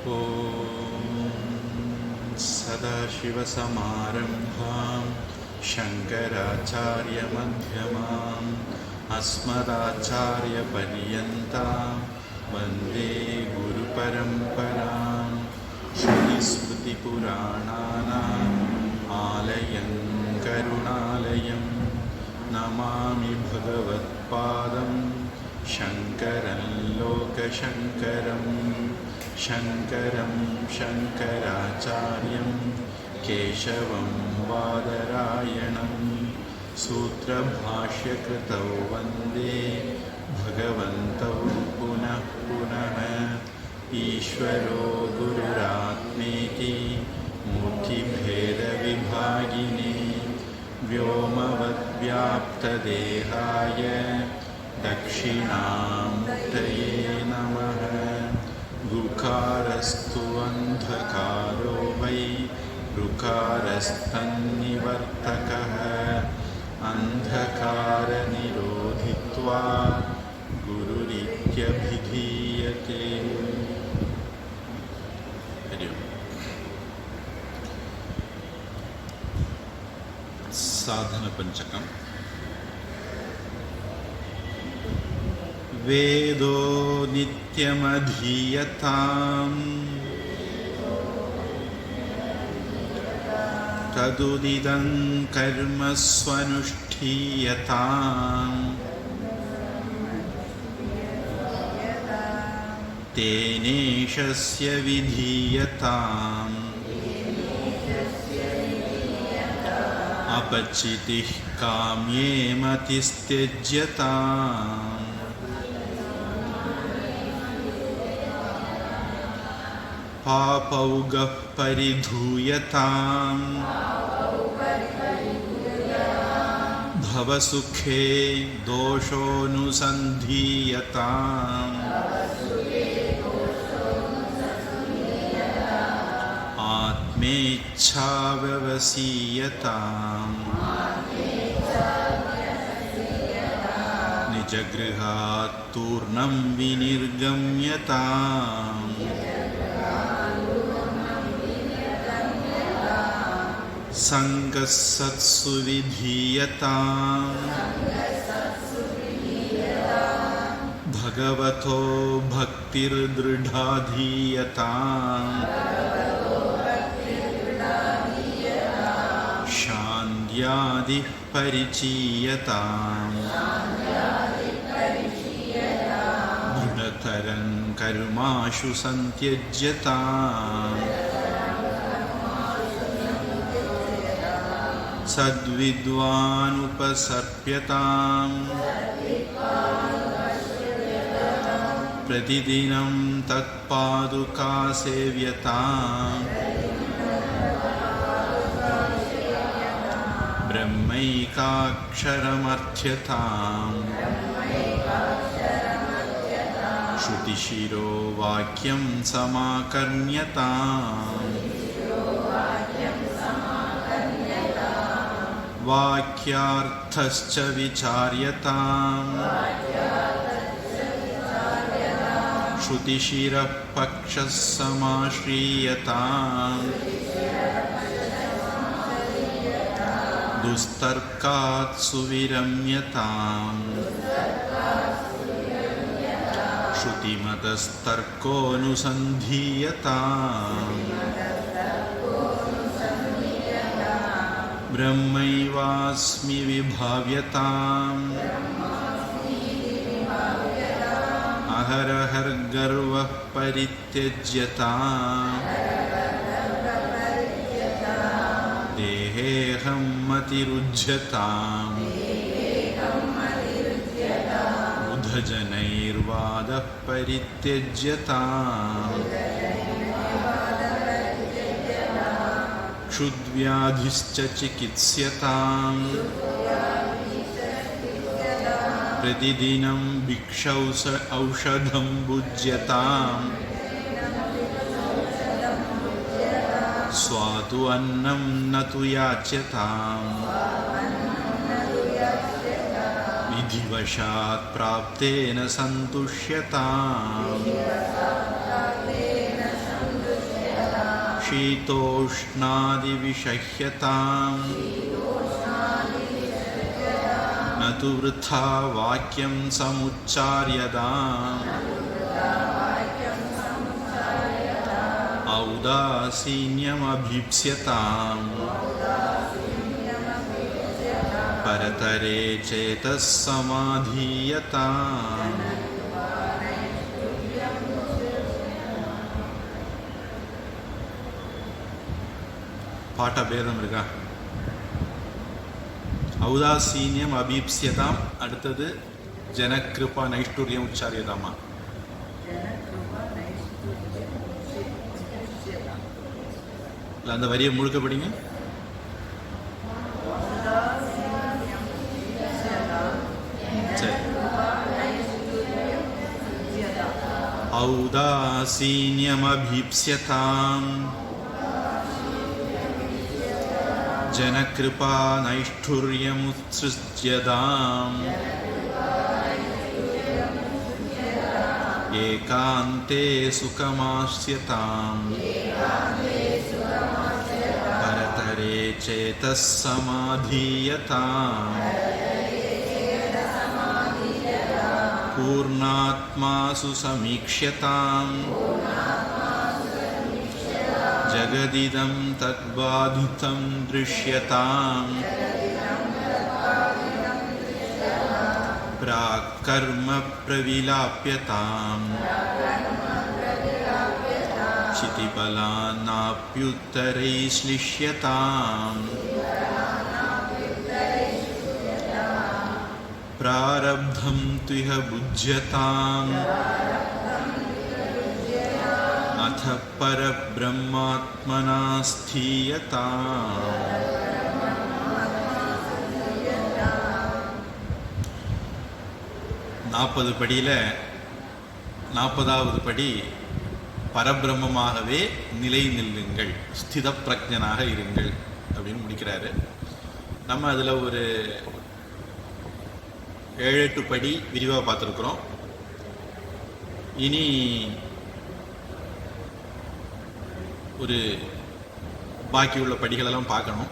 ॐ सदाशिवसमारम्भां शङ्कराचार्यमध्यमाम् अस्मदाचार्यपर्यन्तां वन्दे गुरुपरम्परां श्रुतिस्मृतिपुराणानाम् आलयं करुणालयं नमामि भगवत्पादं शङ्करं लोकशङ्करं शङ्करं शङ्कराचार्यं केशवं बादरायणं सूत्रभाष्यकृतौ वन्दे भगवन्तौ पुनः पुनः ईश्वरो गुरुरात्मेति मूर्तिभेदविभागिने व्योमवद्व्याप्तदेहाय दक्षिणामूर्तये नमः। गुकारस्तु अन्धकारो वै ऋकारस्तन्निवर्तकः अन्धकारनिरोधित्वात् गुरुरित्यभिधीयते। साधन पंचकम वेदो नित्यमधीयताम् तदुदिदं कर्म स्वनुष्ठीयताम् तेनेशस्य विधीयताम् अपचितिः काम्ये मतिस्त्यज्यताम् पापौगः परिधूयताम् भवसुखे दोषोऽनुसन्धीयताम् आत्मेच्छाव्यवसीयताम् निजगृहात् तूर्णं विनिर्गम्यताम् संगसत्सु विधीयताम् भगवतो भक्तिर्दृढाधीयताम् शान्त्यादिः परिचीयताम् दृढतरं कर्माशु सन्त्यज्यताम् सद्विद्वानुपसर्प्यताम् प्रतिदिनं तत्पादुकासेव्यताम् ब्रह्मैकाक्षरमर्थ्यताम् श्रुतिशिरो वाक्यं समाकर्ण्यताम् वाक्यार्थश्च विचार्यताम् श्रुतिशिरः पक्षः समाश्रीयताम् दुस्तर्कात् सुविरम्यताम् श्रुतिमतस्तर्कोऽनुसन्धीयताम् ब्रह्मैवास्मि विभाव्यताम् अहरहर्गर्वः परित्यज्यताम् देहेऽहं मतिरुज्यताम् बुधजनैर्वादः परित्यज्यताम् क्षुद्व्याधिश्च चिकित्स्यताम् प्रतिदिनं भिक्षौष औषधं भुज्यताम् स्वातु अन्नं न तु याच्यताम् विधिवशात् प्राप्तेन सन्तुष्यताम् शीतोष्णादिविषह्यताम् न तु वृथा वाक्यं समुच्चार्यताम् औदासीन्यमभीप्स्यताम् परतरे चेतः समाधीयताम्. பாட்ட பேதம் இருக்கா? ஔதாசீன்யம் அபீப்ஸ்யதாம், அடுத்தது ஜனகிருபா நைஷ்டுரியம் உச்சாரியதாமா. அந்த வரியை முழுக்க படிங்க. ஔதாசீன்யம் அபீப்ஸ்யதாம் ஜனகிருபா நைஷ்டுர்யமுத்ஸ்ருஜ்யதாம் ஏகாந்தே சுகமாஸ்யதாம் பரதரே சேதஸ் சமாதீயதாம் பூர்ணாத்மாசு சமீக்ஷ்யதாம் ஜகதிதம் தத்பாதிதம் திருஷ்யதாம் பிராக்கர்ம பிரவிலாப்யதாம் சிதிபலான்னாப்யுத்தரை ஸ்லிஷ்யதாம் பிராரப்தம் துஹ புஜ்யதாம் அத பரபிரம்மாத்மனா ஸ்தீயதாம். நாற்பது படியில் 40வது படி பரபிரம்மமாகவே நிலை நில்லுங்கள், ஸ்தித பிரஜனாக இருங்கள் அப்படின்னு முடிக்கிறாரு. நம்ம அதில் ஒரு 7-8 படி விரிவாக பார்த்துருக்குறோம். இனி ஒரு பாக்கி உள்ள படிகளெல்லாம் பார்க்கணும்.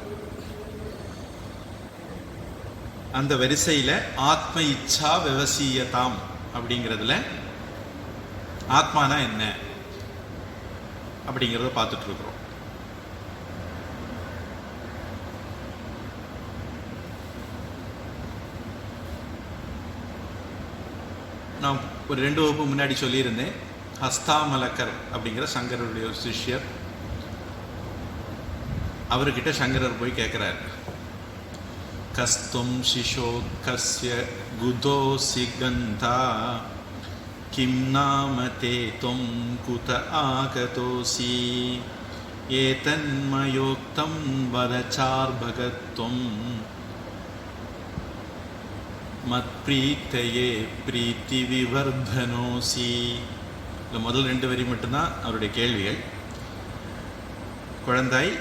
அந்த வரிசையில் ஆத்ம இச்சா விவசீயதாம் அப்படிங்கிறதுல ஆத்மானா என்ன அப்படிங்கிறத பார்த்துட்டு இருக்கிறோம். நான் ஒரு 2 வகுப்பு முன்னாடி சொல்லியிருந்தேன். ஹஸ்தாமலக்கர் அப்படிங்கிற சங்கரருடைய சிஷ்யர், அவர்கிட்ட சங்கரர் போய் கேட்குறார், கஸ்தும் சிஷோ கஸ்ய குதோசி கந்தா கிம் நாம தே தும் குத ஆகதோசி ஏதன்மயோக்தம் வதச்சார்பகத்வம் மத் பிரீத்தையே பிரீத்தி விவர்தனோசி. இந்த முதல் 2 வரி மட்டும்தான் அவருடைய கேள்விகள். குழந்தாய்,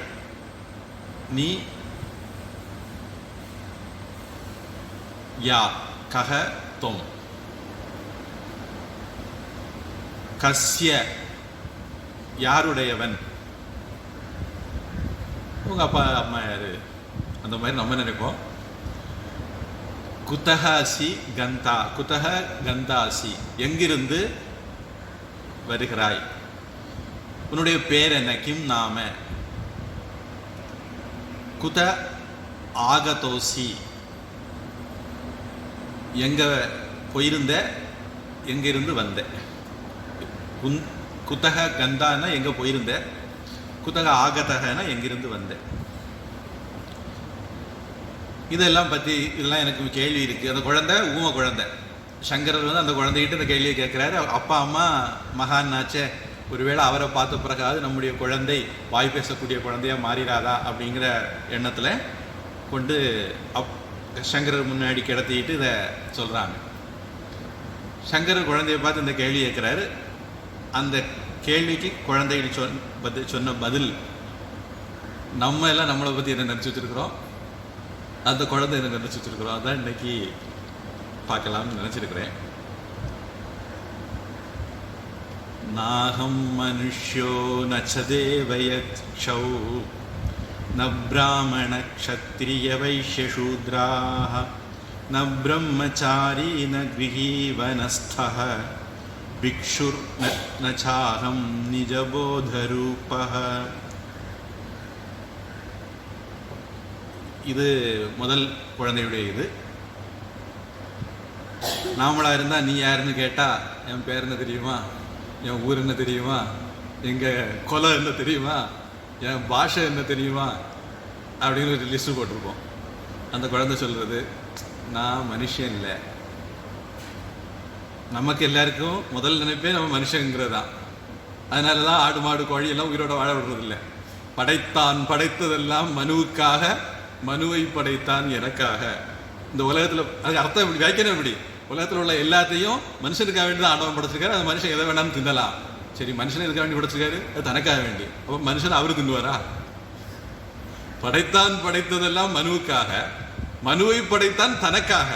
நீ யா கஹ தொம் கஸ்ய யாருடையவன், உங்க அப்பா அம்மா யாரு, அந்த மாதிரி நம்ம நினைப்போம். குதஹ அசி கந்தா, குதஹ கந்தாசி, எங்கிருந்து வருகிறாய், உன்னுடைய பேர் என்ன, கிம் நாம, குத ஆகதோசி, எங்க போயிருந்த, எங்கிருந்து வந்த. குத்தக கந்தான்னா எங்க போயிருந்த, குத்தக ஆகதகனா எங்கிருந்து வந்த. இதெல்லாம் பற்றி இதெல்லாம் எனக்கு கேள்வி இருக்குது. அந்த குழந்தை ஊம குழந்தை. சங்கரர் வந்து அந்த குழந்தைகிட்ட இந்த கேள்வியை கேட்குறாரு. அப்பா அம்மா மகான்னாச்சே, ஒருவேளை அவரை பார்த்த பிறகாவது நம்முடைய குழந்தை வாய் பேசக்கூடிய குழந்தையாக மாறிடாதா அப்படிங்கிற எண்ணத்தில் கொண்டு சங்கரர் முன்னாடி கிடத்திட்டு இதை சொல்கிறாங்க. சங்கரர் குழந்தையை பார்த்து இந்த கேள்வி கேட்குறாரு. அந்த கேள்விக்கு குழந்தைகள் சொன்ன பதில், நம்ம எல்லாம் நம்மளை பற்றி என்ன நினச்சி வச்சுருக்குறோம், அந்த குழந்தை என்ன நினச்சி வச்சுருக்குறோம், அதான் இன்னைக்கு பார்க்கலாம்னு நினச்சிருக்கிறேன். நாகம் மனுஷ்யோ நச்ச தேவயக்ஷௌ ந பிராமண க்ஷத்ரிய வைஷ்ய சூத்ராः ந பிரம்மச்சாரி ந கிருஹீ வனஸ்தः பிக்ஷுர் ந சாஹம் நிஜபோதரூபः. இது முதல் குழந்தையுடைய இது. நாமளா இருந்தா நீ யாருன்னு கேட்டா என் பேர் என்ன தெரியுமா, என் ஊர் என்ன தெரியுமா, எங்க குலம் என்ன தெரியுமா, என் பாஷை என்ன தெரியுமா அப்படின்னு ஒரு லிஸ்ட் போட்டிருப்போம். அந்த குழந்தை சொல்றது நான் மனுஷன் இல்லை. நமக்கு எல்லாருக்கும் முதல் நினைப்பே நம்ம மனுஷங்கிறது தான். அதனால தான் ஆடு மாடு கோழி எல்லாம் உயிரோட வாழ விடுறதில்லை. படைத்தான் படைத்ததெல்லாம் மனுவுக்காக, மனுவை படைத்தான் எனக்காக. இந்த உலகத்தில் அதுக்கு அர்த்தம் இப்படி வைக்கணும். இப்படி உலகத்தில் உள்ள எல்லாத்தையும் மனுஷனுக்காக வேண்டி தான் ஆண்டவன் படைச்சிருக்காரு. அது மனுஷன் எதை வேணாலும் தின்னலாம். சரி, மனுஷனை எதுக்காக வேண்டி படைச்சிருக்காரு? அது தனக்காக வேண்டி. அப்போ மனுஷன் அவரு தின்னுவாரா? படைத்தான் படைத்ததெல்லாம் மனுவுக்காக, மனுவை படைத்தான் தனக்காக.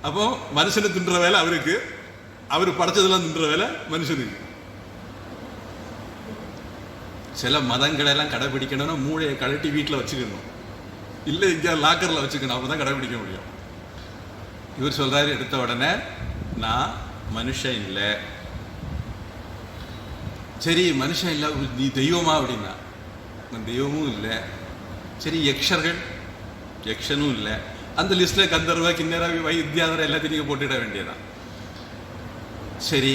அப்போ மனுஷனை தின்ற வேலை அவருக்கு, அவரு படைச்சதெல்லாம் தின்ற வேலை மனுஷனுக்கு. சில மதங்களை எல்லாம் கடைபிடிக்கணும்னா மூளையை கழட்டி வீட்டில் வச்சுக்கணும், இல்லை இங்கே லாக்கரில் வச்சுக்கணும். அப்போ தான் கடைபிடிக்க முடியும். இவர் சொல்றாரு எடுத்த உடனே நான் மனுஷன் இல்லை. சரி, மனுஷன் இல்லை, நீ தெய்வமா அப்படின்னா தெய்வமும் இல்லை. சரி, யக்ஷர்கள், யக்ஷனும் இல்லை. அந்த லிஸ்ட்ல கந்தர்வ கிண்ணற வைத்தியாதர எல்லாத்தையும் நீங்க போட்டுட வேண்டியதான். சரி,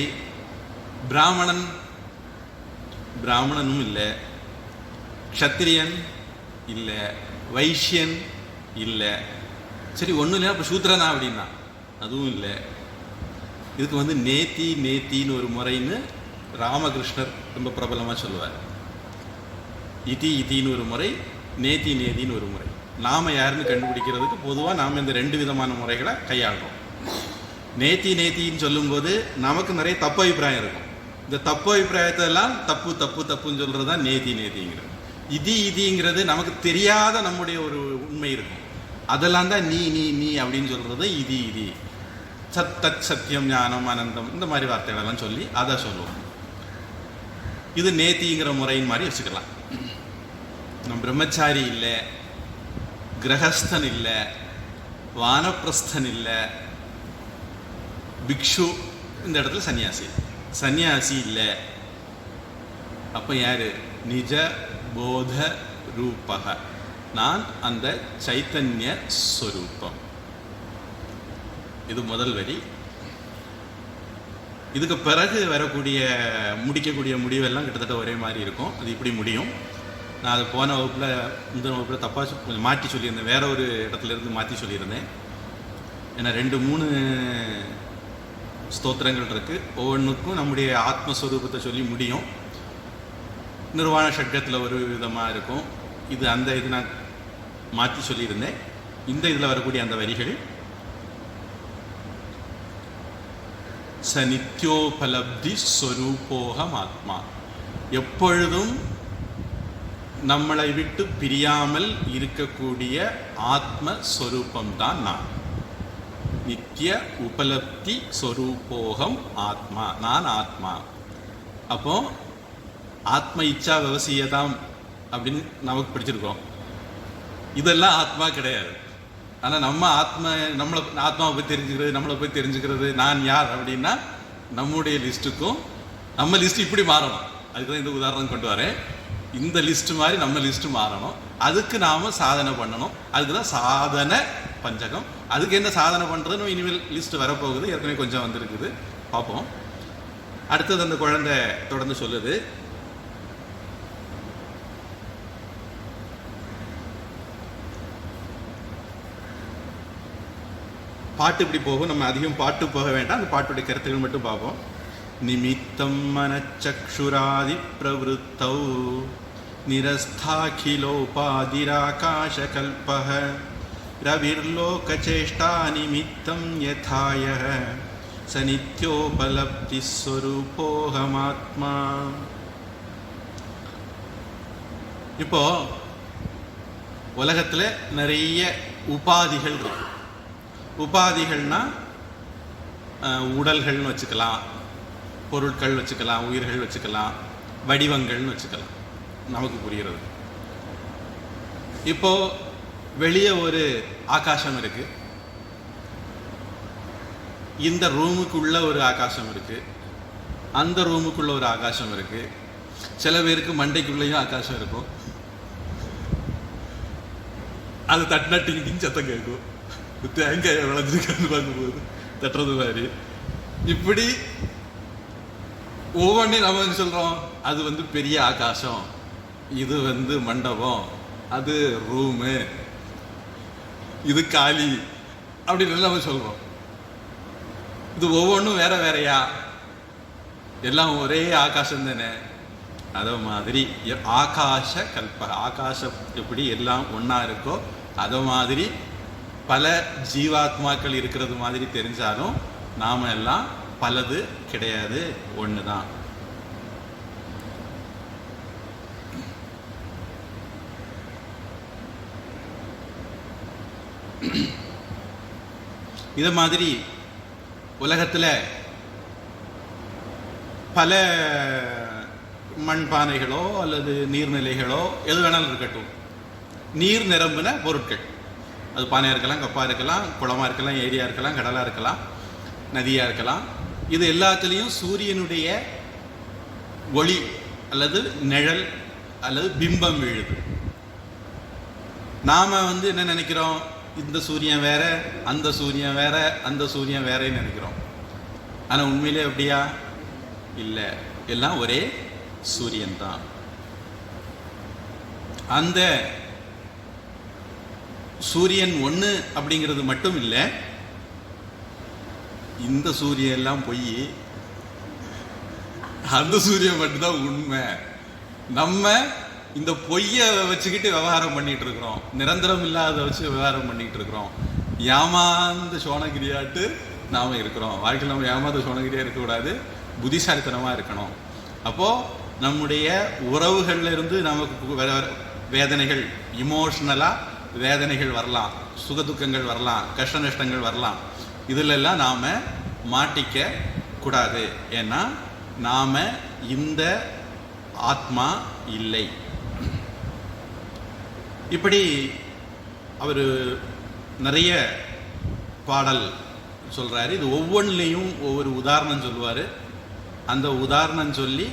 பிராமணன், பிராமணனும் இல்லை. க்ஷத்திரியன் இல்லை, வைஷ்யன் இல்லை. சரி, ஒன்றும் இல்லை. அப்போ சூத்திரனா அப்படின்னா அதுவும் இல்லை. இதுக்கு நேத்தி நேத்தின்னு ஒரு முறைன்னு ராமகிருஷ்ணர் ரொம்ப பிரபலமாக சொல்லுவார். இதி இத்தின்னு ஒரு முறை, நேத்தி நேத்தின்னு ஒரு முறை. நாம யாருன்னு கண்டுபிடிக்கிறதுக்கு பொதுவாக நாம் இந்த 2 விதமான முறைகளை கையாளுறோம். நேத்தி நேத்தின்னு சொல்லும்போது நமக்கு நிறைய தப்பு அபிப்பிராயம் இருக்கும். இந்த தப்பு அபிப்பிராயத்தெல்லாம் தப்பு தப்பு தப்புன்னு சொல்கிறது தான் நேத்தி நேத்திங்கிறது. இதி இதிங்கிறது நமக்கு தெரியாத நம்முடைய ஒரு உண்மை இருக்கும். அதெல்லாம் தான் நீ நீ நீ அப்படின்னு சொல்கிறது இதி இதி. சத் சத்தியம் ஞானம் ஆனந்தம் இந்த மாதிரி வார்த்தைகளெல்லாம் சொல்லி அதை சொல்லுவோம். இது நேத்திங்கிற முறையின் மாதிரி வச்சுக்கலாம். நம்ம பிரம்மச்சாரி இல்லை, கிரகஸ்தன் இல்லை, வானப்பிரஸ்தன் இல்லை, பிக்ஷு, இந்த இடத்துல சன்னியாசி, சன்னியாசி இல்லை. அப்போ யாரு? நிஜ போத ரூபக, நான் அந்த சைத்தன்ய ஸ்வரூபம். இது முதல் வரி. இதுக்கு பிறகு வரக்கூடிய முடிக்கக்கூடிய முடிவெல்லாம் கிட்டத்தட்ட ஒரே மாதிரி இருக்கும். அது இப்படி முடியும். நான் அது போன வகுப்பில், முந்தின வகுப்பில் தப்பாக கொஞ்சம் மாற்றி சொல்லியிருந்தேன். வேற ஒரு இடத்துல இருந்து மாற்றி சொல்லியிருந்தேன். ஏன்னா 2-3 ஸ்தோத்திரங்கள் இருக்கு. ஒவ்வொன்றுக்கும் நம்முடைய ஆத்மஸ்வரூபத்தை சொல்லி முடியும். நிர்வாண ஷட்கத்தில் ஒரு விதமாக இருக்கும். இது அந்த இது நான் மாற்றி சொல்லியிருந்தேன். இந்த இதில் வரக்கூடிய அந்த வரிகள் ச நித்யோபலப்தி ஸ்வரூபோகம் ஆத்மா, எப்பொழுதும் நம்மளை விட்டு பிரியாமல் இருக்கக்கூடிய ஆத்மஸ்வரூபம்தான் நான். நித்திய உபலப்தி ஸ்வரூபோகம் ஆத்மா, நான் ஆத்மா. அப்போ ஆத்ம இச்சா விவசியதாம் அப்படின்னு நமக்கு படிச்சிருக்கோம். இதெல்லாம் ஆத்மா கிடையாது. ஆனால் நம்ம ஆத்மாவை போய் தெரிஞ்சுக்கிறது, நம்மளை போய் தெரிஞ்சுக்கிறது, நான் யார் அப்படின்னா நம்முடைய லிஸ்ட்டுக்கும் நம்ம லிஸ்ட் இப்படி மாறணும். அதுக்கு தான் இந்த உதாரணம் கொண்டு வரேன். இந்த லிஸ்ட் மாதிரி நம்ம லிஸ்ட் மாறணும். அதுக்கு நாம சாதனை பண்ணணும். அதுக்கு தான் சாதனை பஞ்சகம். அதுக்கு என்ன சாதனை பண்ணுறதுன்னு இனிமேல் லிஸ்ட் வரப்போகுது. ஏற்கனவே கொஞ்சம் வந்திருக்குது, பார்ப்போம். அடுத்தது அந்த குழந்தை தொடர்ந்து சொல்லுது, பாட்டு இப்படி போகும். நம்ம அதிகம் பாட்டு போக வேண்டாம், அந்த பாட்டுடைய கருத்துக்கள் மட்டும் பார்ப்போம். நிமித்தம் மனச்சக்ஷுராதி பிரவருத்தௌ நிரஸ்தாகிலோபாதிராகாசகல்பஹ ரவிர்லோகசேஷ்டா நிமித்தம் யதாயஹ ச நித்யோபலப்தி ஸ்வரூபோஹமாத்மா. இப்போ உலகத்தில் நிறைய உபாதிகள் இருக்கு. உபாதிகள்னா உடல்கள்னு வச்சுக்கலாம், பொருட்கள் வச்சுக்கலாம், உயிர்கள் வச்சுக்கலாம், வடிவங்கள்னு வச்சுக்கலாம், நமக்கு புரிகிறது. இப்போ வெளியே ஒரு ஆகாசம் இருக்கு, இந்த ரூமுக்குள்ள ஒரு ஆகாசம் இருக்கு, அந்த ரூமுக்குள்ள ஒரு ஆகாசம் இருக்கு. சில பேருக்கு மண்டைக்குள்ளேயும் ஆகாசம் இருக்கும், அது தட்டினா டிங் சத்தம் கேட்கும், தேங்காய் விளைஞ்சிருக்கான்னு பார்க்கும்போது தட்டுறது மாதிரி. இப்படி ஒவ்வொன்றையும் நம்ம சொல்றோம், அது பெரிய ஆகாசம், இது மண்டபம், அது ரூமு, இது காலி அப்படின்னு நம்ம சொல்றோம். இது ஒவ்வொன்றும் வேற வேறையா? எல்லாம் ஒரே ஆகாசம் தானே. அதே மாதிரி ஆகாச ஆகாசம் எப்படி எல்லாம் ஒன்றா இருக்கோ அதே மாதிரி பல ஜீவாத்மாக்கள் இருக்கிறது மாதிரி தெரிஞ்சாலும் நாம எல்லாம் பலது கிடையாது, ஒன்று தான். இது மாதிரி உலகத்தில் பல மண்பானைகளோ அல்லது நீர்நிலைகளோ எது வேணாலும் இருக்கட்டும், நீர் நிரம்பின பொருட்கள், அது பானையாக இருக்கலாம், கப்பாக இருக்கலாம், குளமாக இருக்கலாம், ஏரியா இருக்கலாம், கடலாக இருக்கலாம், நதியாக இருக்கலாம், இது எல்லாத்துலேயும் சூரியனுடைய ஒளி அல்லது நிழல் அல்லது பிம்பம் விழுது. நாம் என்ன நினைக்கிறோம், இந்த சூரியன் வேற, அந்த சூரியன் வேற, அந்த சூரியன் வேறன்னு நினைக்கிறோம். ஆனால் உண்மையிலே அப்படியா? இல்லை, எல்லாம் ஒரே சூரியன் தான். அந்த சூரியன் ஒன்று அப்படிங்கிறது மட்டும் இல்லை, இந்த சூரியன் எல்லாம் பொய், அந்த சூரியன் மட்டும்தான் உண்மை. நம்ம இந்த பொய்யை வச்சுக்கிட்டு விவகாரம் பண்ணிட்டு இருக்கிறோம், நிரந்தரம் இல்லாத வச்சு விவகாரம் பண்ணிட்டு இருக்கிறோம். ஏமாந்த சோனகிரியாட்டு நாம இருக்கிறோம். வாழ்க்கையில் நம்ம ஏமாந்த சோனகிரியா இருக்கக்கூடாது, புத்திசாலித்தனமாக இருக்கணும். அப்போது நம்முடைய உறவுகள்ல இருந்து நமக்கு வேதனைகள், இமோஷ்னலாக வேதனைகள் வரலாம், சுகதுக்கங்கள் வரலாம், கஷ்ட நஷ்டங்கள் வரலாம். இதிலெல்லாம் நாம் மாட்டிக்க கூடாது. ஏன்னா நாம் இந்த ஆத்மா இல்லை. இப்படி அவர் நிறைய பாடல் சொல்கிறாரு. இது ஒவ்வொன்றிலையும் ஒவ்வொரு உதாரணம் சொல்லுவார். அந்த உதாரணம் சொல்லி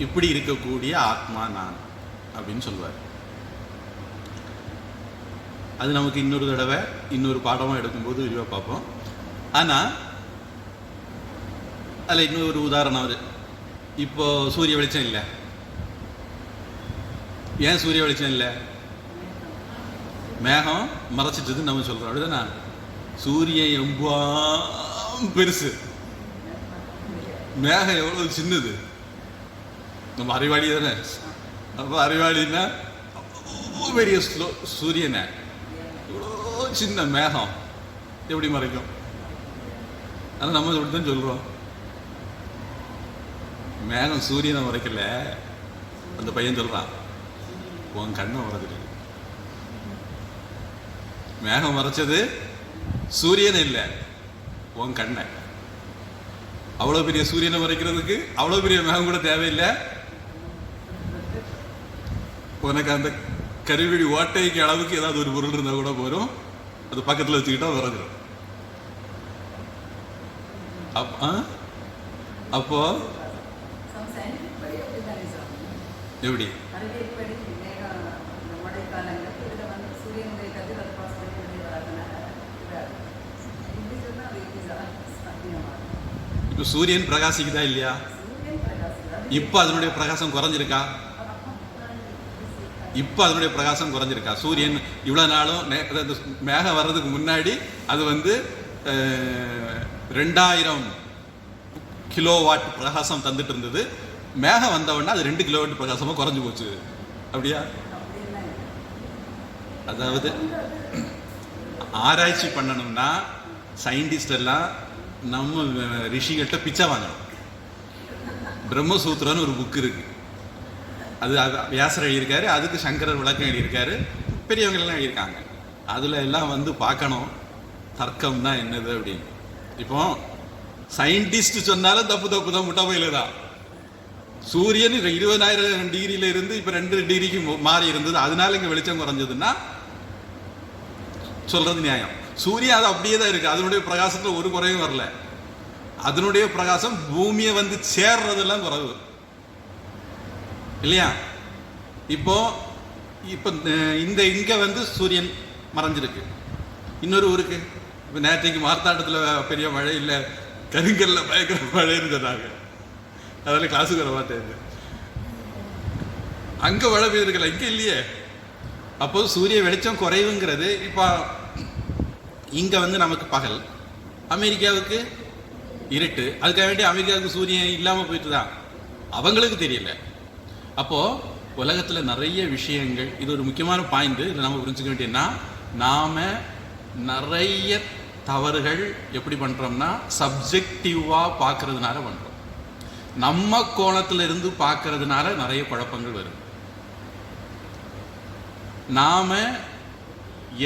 இப்படி இருக்கக்கூடிய ஆத்மா நான் அப்படின்னு சொல்லுவார். அது நமக்கு இன்னொரு தடவை இன்னொரு பாடமாக எடுக்கும்போது விரிவாக பார்ப்போம். ஆனால் அதில் இன்னொரு உதாரணம் அவர், இப்போ சூரிய வெளிச்சம் இல்லை. ஏன் சூரிய வெளிச்சம் இல்லை? மேகம் மறைச்சிட்டதுன்னு நம்ம சொல்கிறோம், அப்படிதானே? சூரியன் ரொம்ப பெருசு, மேகம் எவ்வளோ சின்னது. நம்ம அறிவாளி தானே. அப்போ அறிவாளின்னா பெரிய சூரியனை இவ்வளோ சின்ன மேகம் எப்படி மறைக்கும்? ஆனால் நம்ம இப்படித்தான் சொல்கிறோம், மேகம் சூரியனை மறைக்கல. அந்த பையன் சொல்கிறான், உன் கண்ணை மறைச்சிட்டு. மேகம் மறைச்சது சூரியனை இல்லை, உன் கண்ணை. அவ்வளோ பெரிய சூரியனை மறைக்கிறதுக்கு அவ்வளோ பெரிய மேகம் கூட தேவையில்லை. உனக்கு அந்த கருவிழி ஓட்டைக்கு அளவுக்கு ஏதாவது ஒரு பொருள் இருந்தால் கூட போயிடும், அது பக்கத்தில் வச்சுக்கிட்டா மறைஞ்சிடும். அப்போ எப்படி இப்போ சூரியன் பிரகாசிக்குதா இல்லையா? இப்போ அதனுடைய பிரகாசம் குறைஞ்சிருக்கா? இப்போ அதனுடைய பிரகாசம் குறைஞ்சிருக்கா? சூரியன் இவ்வளோ நாளும் மேகம் வர்றதுக்கு முன்னாடி அது 2000 கிலோவாட் பிரகாசம் தந்துட்டு இருந்தது. மேகம் வந்தவொடனே அது 2 கிலோவாட் பிரகாசமாக குறைஞ்சி போச்சு. அப்படியா? அதாவது ஆராய்ச்சி பண்ணணும்னா சயின்டிஸ்ட் எல்லாம் நம்ம ரிஷிகள்கிட்ட பிச்சை வாங்கணும். பிரம்மசூத்திரன்னு ஒரு புக் இருக்கு, அது வியாசர் எழுதியிருக்காரு, அதுக்கு சங்கரர் விளக்கம் எழுதியிருக்காரு, பெரியவங்கெல்லாம் எழுதியிருக்காங்க. அதில் எல்லாம் பார்க்கணும் தர்க்கம் தான் என்னது அப்படின்னு. இப்போ சயின்டிஸ்ட் சொன்னாலும் தப்பு தப்பு தான், முட்டை பயில தான். சூரியன் 20,000 டிகிரியில இருந்து இப்ப 2 டிகிரிக்கு மாறி இருந்தது, அதனால இங்க வெளிச்சம் குறைஞ்சதுன்னா சொல்றது நியாயம். சூரியன் அது அப்படியே தான் இருக்கு, அதனுடைய பிரகாசத்துல ஒரு குறையும் வரல. அதனுடைய பிரகாசம் பூமியை வந்து சேர்றதெல்லாம் குறைவு இல்லையா? இப்போ இப்போ இந்த இங்க வந்து சூரியன் மறைஞ்சிருக்கு. இன்னொரு ஊருக்கு இப்போ நேற்றைக்கு மார்த்தாண்டத்தில் பெரிய மழை இல்லை, கருங்கல்ல பயங்கர மழைன்னு சொன்னாங்க. அதெல்லாம் கிளாஸுக்கு வர மாட்டேன். அங்க மழை பெய்திருக்கல, இங்க இல்லையே. அப்போ சூரிய வெளிச்சம் குறைவுங்கிறது இப்போ இங்க வந்து நமக்கு பகல், அமெரிக்காவுக்கு இருட்டு. அதுக்காக வேண்டி அமெரிக்காவுக்கு சூரியன் இல்லாம போயிட்டு தான் அவங்களுக்கு தெரியல. அப்போ உலகத்துல நிறைய விஷயங்கள், இது ஒரு முக்கியமான பாயிண்ட். இதில் நம்ம புரிஞ்சுக்க வேண்டியதுன்னா, நாம நிறைய தவறுகள் எப்படி பண்றோம்னா சப்ஜெக்டிவா பார்க்கறதுனால பண்றோம். நம்ம கோணத்துல இருந்து பார்க்கறதுனால நிறைய குழப்பங்கள் வரும். நாம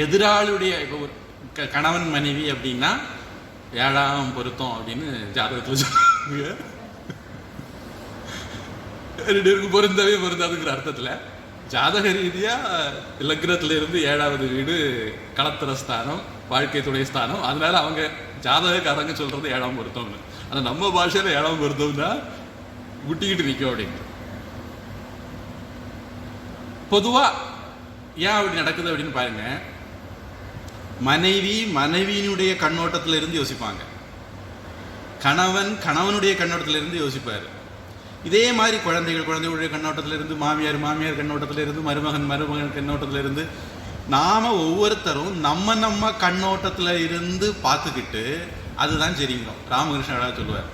எதிராளுடைய கணவன் மனைவி அப்படின்னா 7ஆம் பொருத்தம் அப்படின்னு ஜாதகத்தில் சொல்லுவாங்க. 2 பேருக்கு பொருந்தவே பொருந்தாதுங்கிற அர்த்தத்துல ஜாதக ரீதியா லக்னத்துல இருந்து 7வது வீடு களத்திர ஸ்தானம், வாழ்க்கை துணை ஸ்தானம். அதனால அவங்க ஜாதகக்காரங்க சொல்றது 7ஆம் பொருத்தம்னு. ஆனா நம்ம பாஷையில 7ஆம் பொருத்தம்னா முட்டிக்கிட்டு நிற்கும் அப்படின்னு. பொதுவா ஏன் அப்படி நடக்குது அப்படின்னு பாருங்க. மனைவி மனைவியினுடைய கண்ணோட்டத்தில இருந்து யோசிப்பாங்க, கணவன் கணவனுடைய கண்ணோட்டத்தில இருந்து யோசிப்பாரு. இதே மாதிரி குழந்தைகளுடைய கண்ணோட்டத்தில இருந்து, மாமியார் கண்ணோட்டத்தில இருந்து, மருமகன் கண்ணோட்டத்தில இருந்து, நாம ஒவ்வொருத்தரும் நம்ம கண்ணோட்டத்தில இருந்து பார்த்துக்கிட்டு அதுதான் சரிங்கிறோம். ராமகிருஷ்ணன் சொல்லுவார்,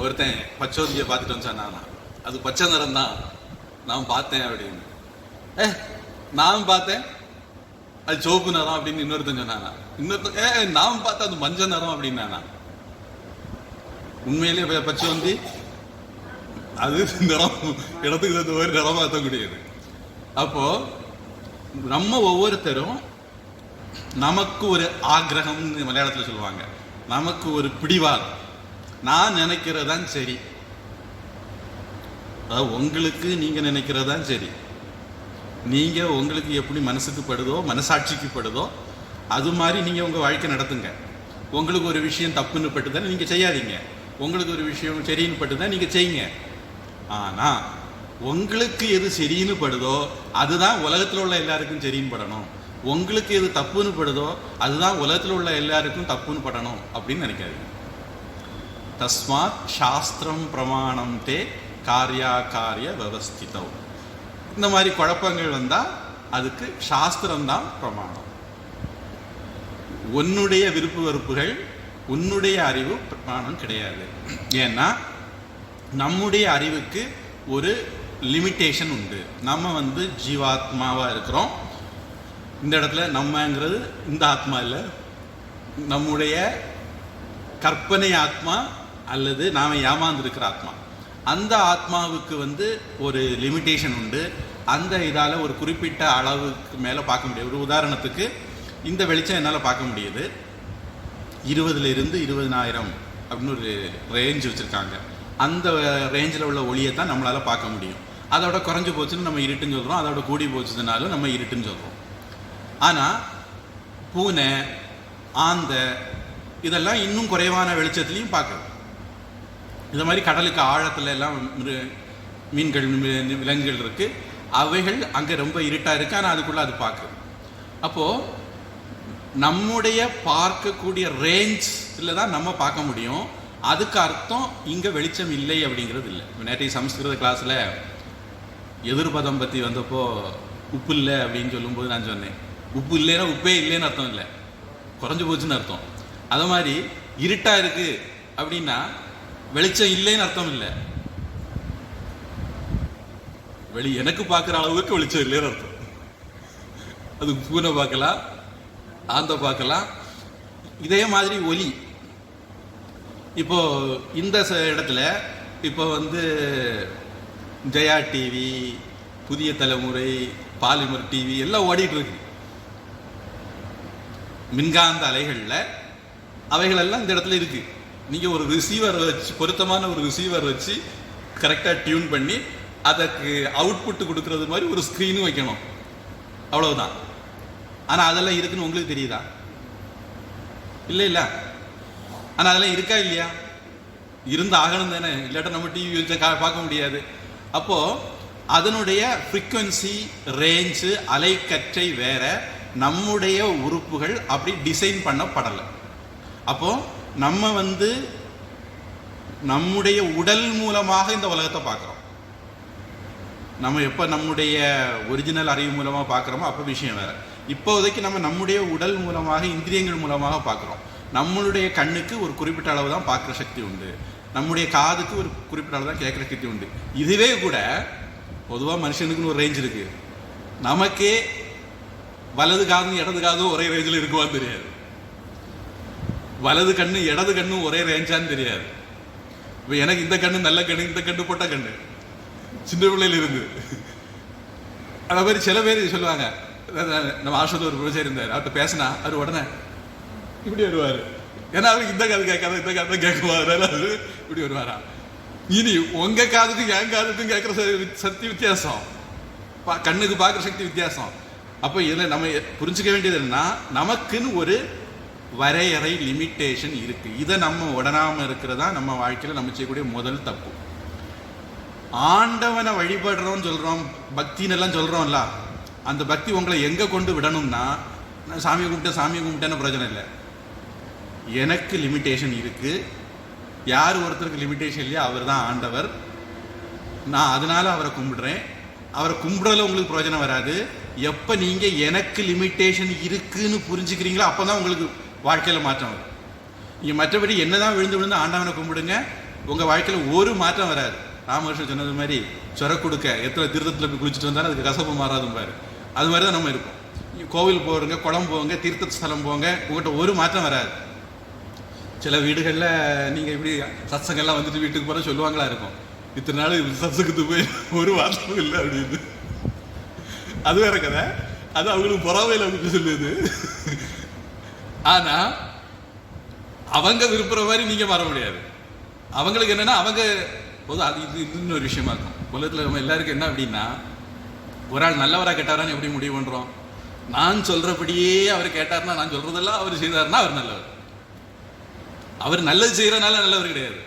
ஒருத்தன் பச்சோந்தியை பார்த்துட்டு வந்து அது பச்சை நிறம் தான் நான் பார்த்தேன் அப்படின்னு. நான் பார்த்தேன் அது சிவப்பு நிறம் அப்படின்னு இன்னொருத்தன் சொன்னானா. இன்னொருத்தன் நான் பார்த்தேன் அது மஞ்சள் நிறம் அப்படின்னானா. உண்மையிலேயே பச்சோந்தி அது நிறம் இடத்துக்கு தகுந்த மாதிரி நிறம் மாற்றக்கூடியது. அப்போ நம்ம ஒவ்வொருத்தரும் நமக்கு ஒரு ஆக்ரகம் மலையாளத்தில் சொல்லுவாங்க, நமக்கு ஒரு பிடிவாதம், நான் நினைக்கிறதான் சரி, அதாவது உங்களுக்கு நீங்க நினைக்கிறதான் சரி, நீங்க உங்களுக்கு எப்படி மனசுக்கு படுதோ மனசாட்சிக்கு படுதோ அது மாதிரி நீங்க உங்க வாழ்க்கை நடத்துங்க. உங்களுக்கு ஒரு விஷயம் தப்புன்னு பட்டுதான் நீங்க செய்யாதீங்க, உங்களுக்கு ஒரு விஷயம் சரின்னு பட்டுதான் நீங்க செய்யுங்க. ஆனா உங்களுக்கு எது சரின்னு படுதோ அதுதான் உலகத்தில் உள்ள எல்லாருக்கும் சரின்னு படணும், உங்களுக்கு எது தப்புன்னு படுதோ அதுதான் உலகத்தில் உள்ள எல்லாருக்கும் தப்புன்னு படணும் அப்படின்னு நினைக்காதீங்க. தஸ்மாத் சாஸ்திரம் பிரமாணம் தே காரிய விவஸ்திதம். இந்த மாதிரி குழப்பங்கள் வந்தா அதுக்கு சாஸ்திரம் தான் பிரமாணம். உன்னுடைய விருப்பு வெறுப்புகள், உன்னுடைய அறிவு பிரமாணம் கிடையாது. ஏன்னா நம்முடைய அறிவுக்கு ஒரு லிமிட்டேஷன் உண்டு. நம்ம வந்து ஜீவாத்மாவா இருக்கிறோம். இந்த இடத்துல நம்மங்கிறது இந்த ஆத்மா இல்லை, நம்முடைய கற்பனை ஆத்மா அல்லது நாம ஏமாந்துருக்கிற ஆத்மா. அந்த ஆத்மாவுக்கு வந்து ஒரு லிமிட்டேஷன் உண்டு. அந்த இதால ஒரு குறிப்பிட்ட அளவுக்கு மேலே பார்க்க முடியாது. ஒரு உதாரணத்துக்கு இந்த வெளிச்சம் என்னால் பார்க்க முடியுது, 20 இருந்து 20,000 அப்படின்னு ஒரு ரேஞ்ச் வச்சுருக்காங்க. அந்த ரேஞ்சில் உள்ள ஒளியை தான் நம்மளால் பார்க்க முடியும். அதோட குறைஞ்சி போச்சுன்னு நம்ம இருட்டுன்னு சொல்கிறோம், அதோட கூடி போச்சுனாலும் நம்ம இருட்டுன்னு சொல்கிறோம். ஆனால் பூனை, ஆந்த இதெல்லாம் இன்னும் குறைவான வெளிச்சத்துலையும் பார்க்குது. இந்த மாதிரி கடலுக்கு ஆழத்துல எல்லாம் மீன்கள் விலங்குகள் இருக்கு, அவைகள் அங்கே ரொம்ப இருட்டாக இருக்கு, ஆனால் அதுக்குள்ள அது பார்க்குது. அப்போ நம்முடைய பார்க்கக்கூடிய ரேஞ்சில் தான் நம்ம பார்க்க முடியும். அதுக்கு அர்த்தம் இங்கே வெளிச்சம் இல்லை அப்படிங்கிறது இல்லை. நேற்றைய சமஸ்கிருத கிளாஸில் எதிர்பதம் பற்றி வந்தப்போ உப்பு இல்லை அப்படின்னு சொல்லும்போது நான் சொன்னேன், உப்பு இல்லைன்னா உப்பே இல்லைன்னு அர்த்தம் இல்லை, குறைஞ்சு போச்சுன்னு அர்த்தம். அது மாதிரி இருட்டா இருக்கு அப்படின்னா வெளிச்சம் இல்லைன்னு அர்த்தம் இல்லை, எனக்கு பார்க்குற அளவுக்கு வெளிச்சம் இல்லைன்னு அர்த்தம். அது பூனை பார்க்கலாம், ஆந்த பார்க்கலாம். இதே மாதிரி ஒலி. இப்போ இந்த இடத்துல இப்போ வந்து ஜெயா டிவி, புதிய தலைமுறை, பாலிமர் டிவி எல்லாம் ஓடிட்டு இருக்கு. மின்காந்த அலைகளில் அவைகளெல்லாம் இந்த இடத்துல இருக்கு. நீங்க ஒரு ரிசீவர் வச்சு, பொருத்தமான ஒரு ரிசீவர் வச்சு கரெக்டாக டியூன் பண்ணி அதற்கு அவுட்புட் கொடுக்கறது மாதிரி ஒரு ஸ்க்ரீனும் வைக்கணும், அவ்வளவுதான். ஆனால் அதெல்லாம் இருக்குன்னு உங்களுக்கு தெரியுதா? இல்லை இல்லை. ஆனால் அதெல்லாம் இருக்கா இல்லையா? இருந்து ஆகணும் தானே, இல்லாட்டா நம்ம டிவி வச்சு பார்க்க முடியாது. அப்போ அதனுடைய ஃப்ரீக்வன்சி ரேஞ்சு அலைக்கற்றை வேற, நம்முடைய உறுப்புகள் அப்படி டிசைன் பண்ணப்படலை. அப்போ நம்ம நம்முடைய உடல் மூலமாக இந்த உலகத்தை பார்க்குறோம். நம்ம எப்போ நம்முடைய ஒரிஜினல் அறிவு மூலமாக பார்க்குறோமோ அப்போ விஷயம் வேற. இப்போதைக்கு நம்ம நம்முடைய உடல் மூலமாக, இந்திரியங்கள் மூலமாக பார்க்குறோம். நம்மளுடைய கண்ணுக்கு ஒரு குறிப்பிட்ட அளவு தான் பார்க்குற சக்தி உண்டு, நம்முடைய காதுக்கு ஒரு குறிப்பிட்ட அளவு தான் கேட்குற சக்தி உண்டு. இதுவே கூட பொதுவாக மனுஷனுக்குன்னு ஒரு ரேஞ்ச் இருக்கு. நமக்கே வலது காதும் இடது காதும் ஒரே ரேஞ்சில் இருக்குவான்னு தெரியாது, வலது கண்ணு இடது கண்ணும் ஒரே ரேஞ்சான்னு தெரியாது. இப்போ எனக்கு இந்த கண்ணு நல்ல கண்ணு, இந்த கண்ணு பொட்ட கண்ணு, சின்ன பிள்ளையில இருந்து. அதே மாதிரி சில பேர் சொல்லுவாங்க, நம்ம ஆசிரியர் ஒரு ப்ரொஃபஸர் இருந்தார், அவர்கிட்ட பேசினா அவர் உடனே இப்படி வருவார். ஏன்னா அவருக்கு இந்த காது கேட்காத, இந்த காது தான் கேட்குவார், அவரு இப்படி வருவாரா. இனி உங்க காதுக்கும் என் காதுக்கும் கேட்குற சக்தி வித்தியாசம், கண்ணுக்கு பார்க்குற சக்தி வித்தியாசம். அப்போ இதில் நம்ம புரிஞ்சுக்க வேண்டியது என்னன்னா, நமக்குன்னு ஒரு வரையறை, லிமிட்டேஷன் இருக்கு. இதை நம்ம உடனாம இருக்கிறதா நம்ம வாழ்க்கையில் நம்ம செய்யக்கூடிய முதல் தப்பு. ஆண்டவனை வழிபடுறோம்னு சொல்றோம், பக்தின்னு எல்லாம் சொல்றோம்ல, அந்த பக்தி உங்களை எங்க கொண்டு விடணும்னா, நான் சாமியை கும்பிட்டேன்னு பிரச்சனை இல்லை. எனக்கு லிமிட்டேஷன் இருக்கு. யார் ஒருத்தருக்கு லிமிட்டேஷன் இல்லையா அவர் தான் ஆண்டவர். நான் அதனால அவரை கும்பிடுறேன். அவரை கும்பிடல உங்களுக்கு பிரயோஜனம் வராது. எப்போ நீங்க எனக்கு லிமிட்டேஷன் இருக்குன்னு புரிஞ்சுக்கிறீங்களோ அப்போதான் உங்களுக்கு வாழ்க்கையில் மாற்றம் வரும். நீங்க மற்றபடி என்னதான் விழுந்து விழுந்து ஆண்டவனை கும்பிடுங்க, உங்க வாழ்க்கையில் ஒரு மாற்றம் வராது. ராமகிருஷ்ணன் சொன்னது மாதிரி சொர கொடுக்க எத்தனை தீர்த்தத்தில் போய் குளிச்சுட்டு வந்தாலும் அதுக்கு கசப்பு மாறாதும் பாரு. அது மாதிரி தான் நம்ம இருப்போம். கோவில் போகிறங்க, குளம் போங்க, தீர்த்த ஸ்தலம் போங்க, உங்கள்கிட்ட ஒரு மாற்றம் வராது. சில வீடுகளில் நீங்கள் இப்படி சத்சங்கெல்லாம் வந்துட்டு வீட்டுக்கு போகிற சொல்லுவாங்களா இருக்கும், இத்தனை நாள் சத்சங்கத்துக்கு போய் ஒரு வார்த்தை இல்லை அப்படின்னு. அது வேற கதை, அது அவங்களுக்கு பொறாமையில் அவங்களுக்கு சொல்லுது. ஆனால் அவங்க விரும்புகிற மாதிரி நீங்கள் மாற முடியாது. அவங்களுக்கு என்னென்னா, அவங்க போதும். அது இது இன்னொரு விஷயமா இருக்கும். உலகத்தில் நம்ம எல்லாருக்கும் என்ன அப்படின்னா, ஒரு ஆள் நல்லவராக கேட்டாரான்னு எப்படி முடிவு பண்ணுறோம்? நான் சொல்கிறபடியே அவர் கேட்டார்னா, நான் சொல்கிறதெல்லாம் அவர் செய்தார்னா அவர் நல்லவர். அவர் நல்லது செய்கிறனால நல்லவர் கிடையாது.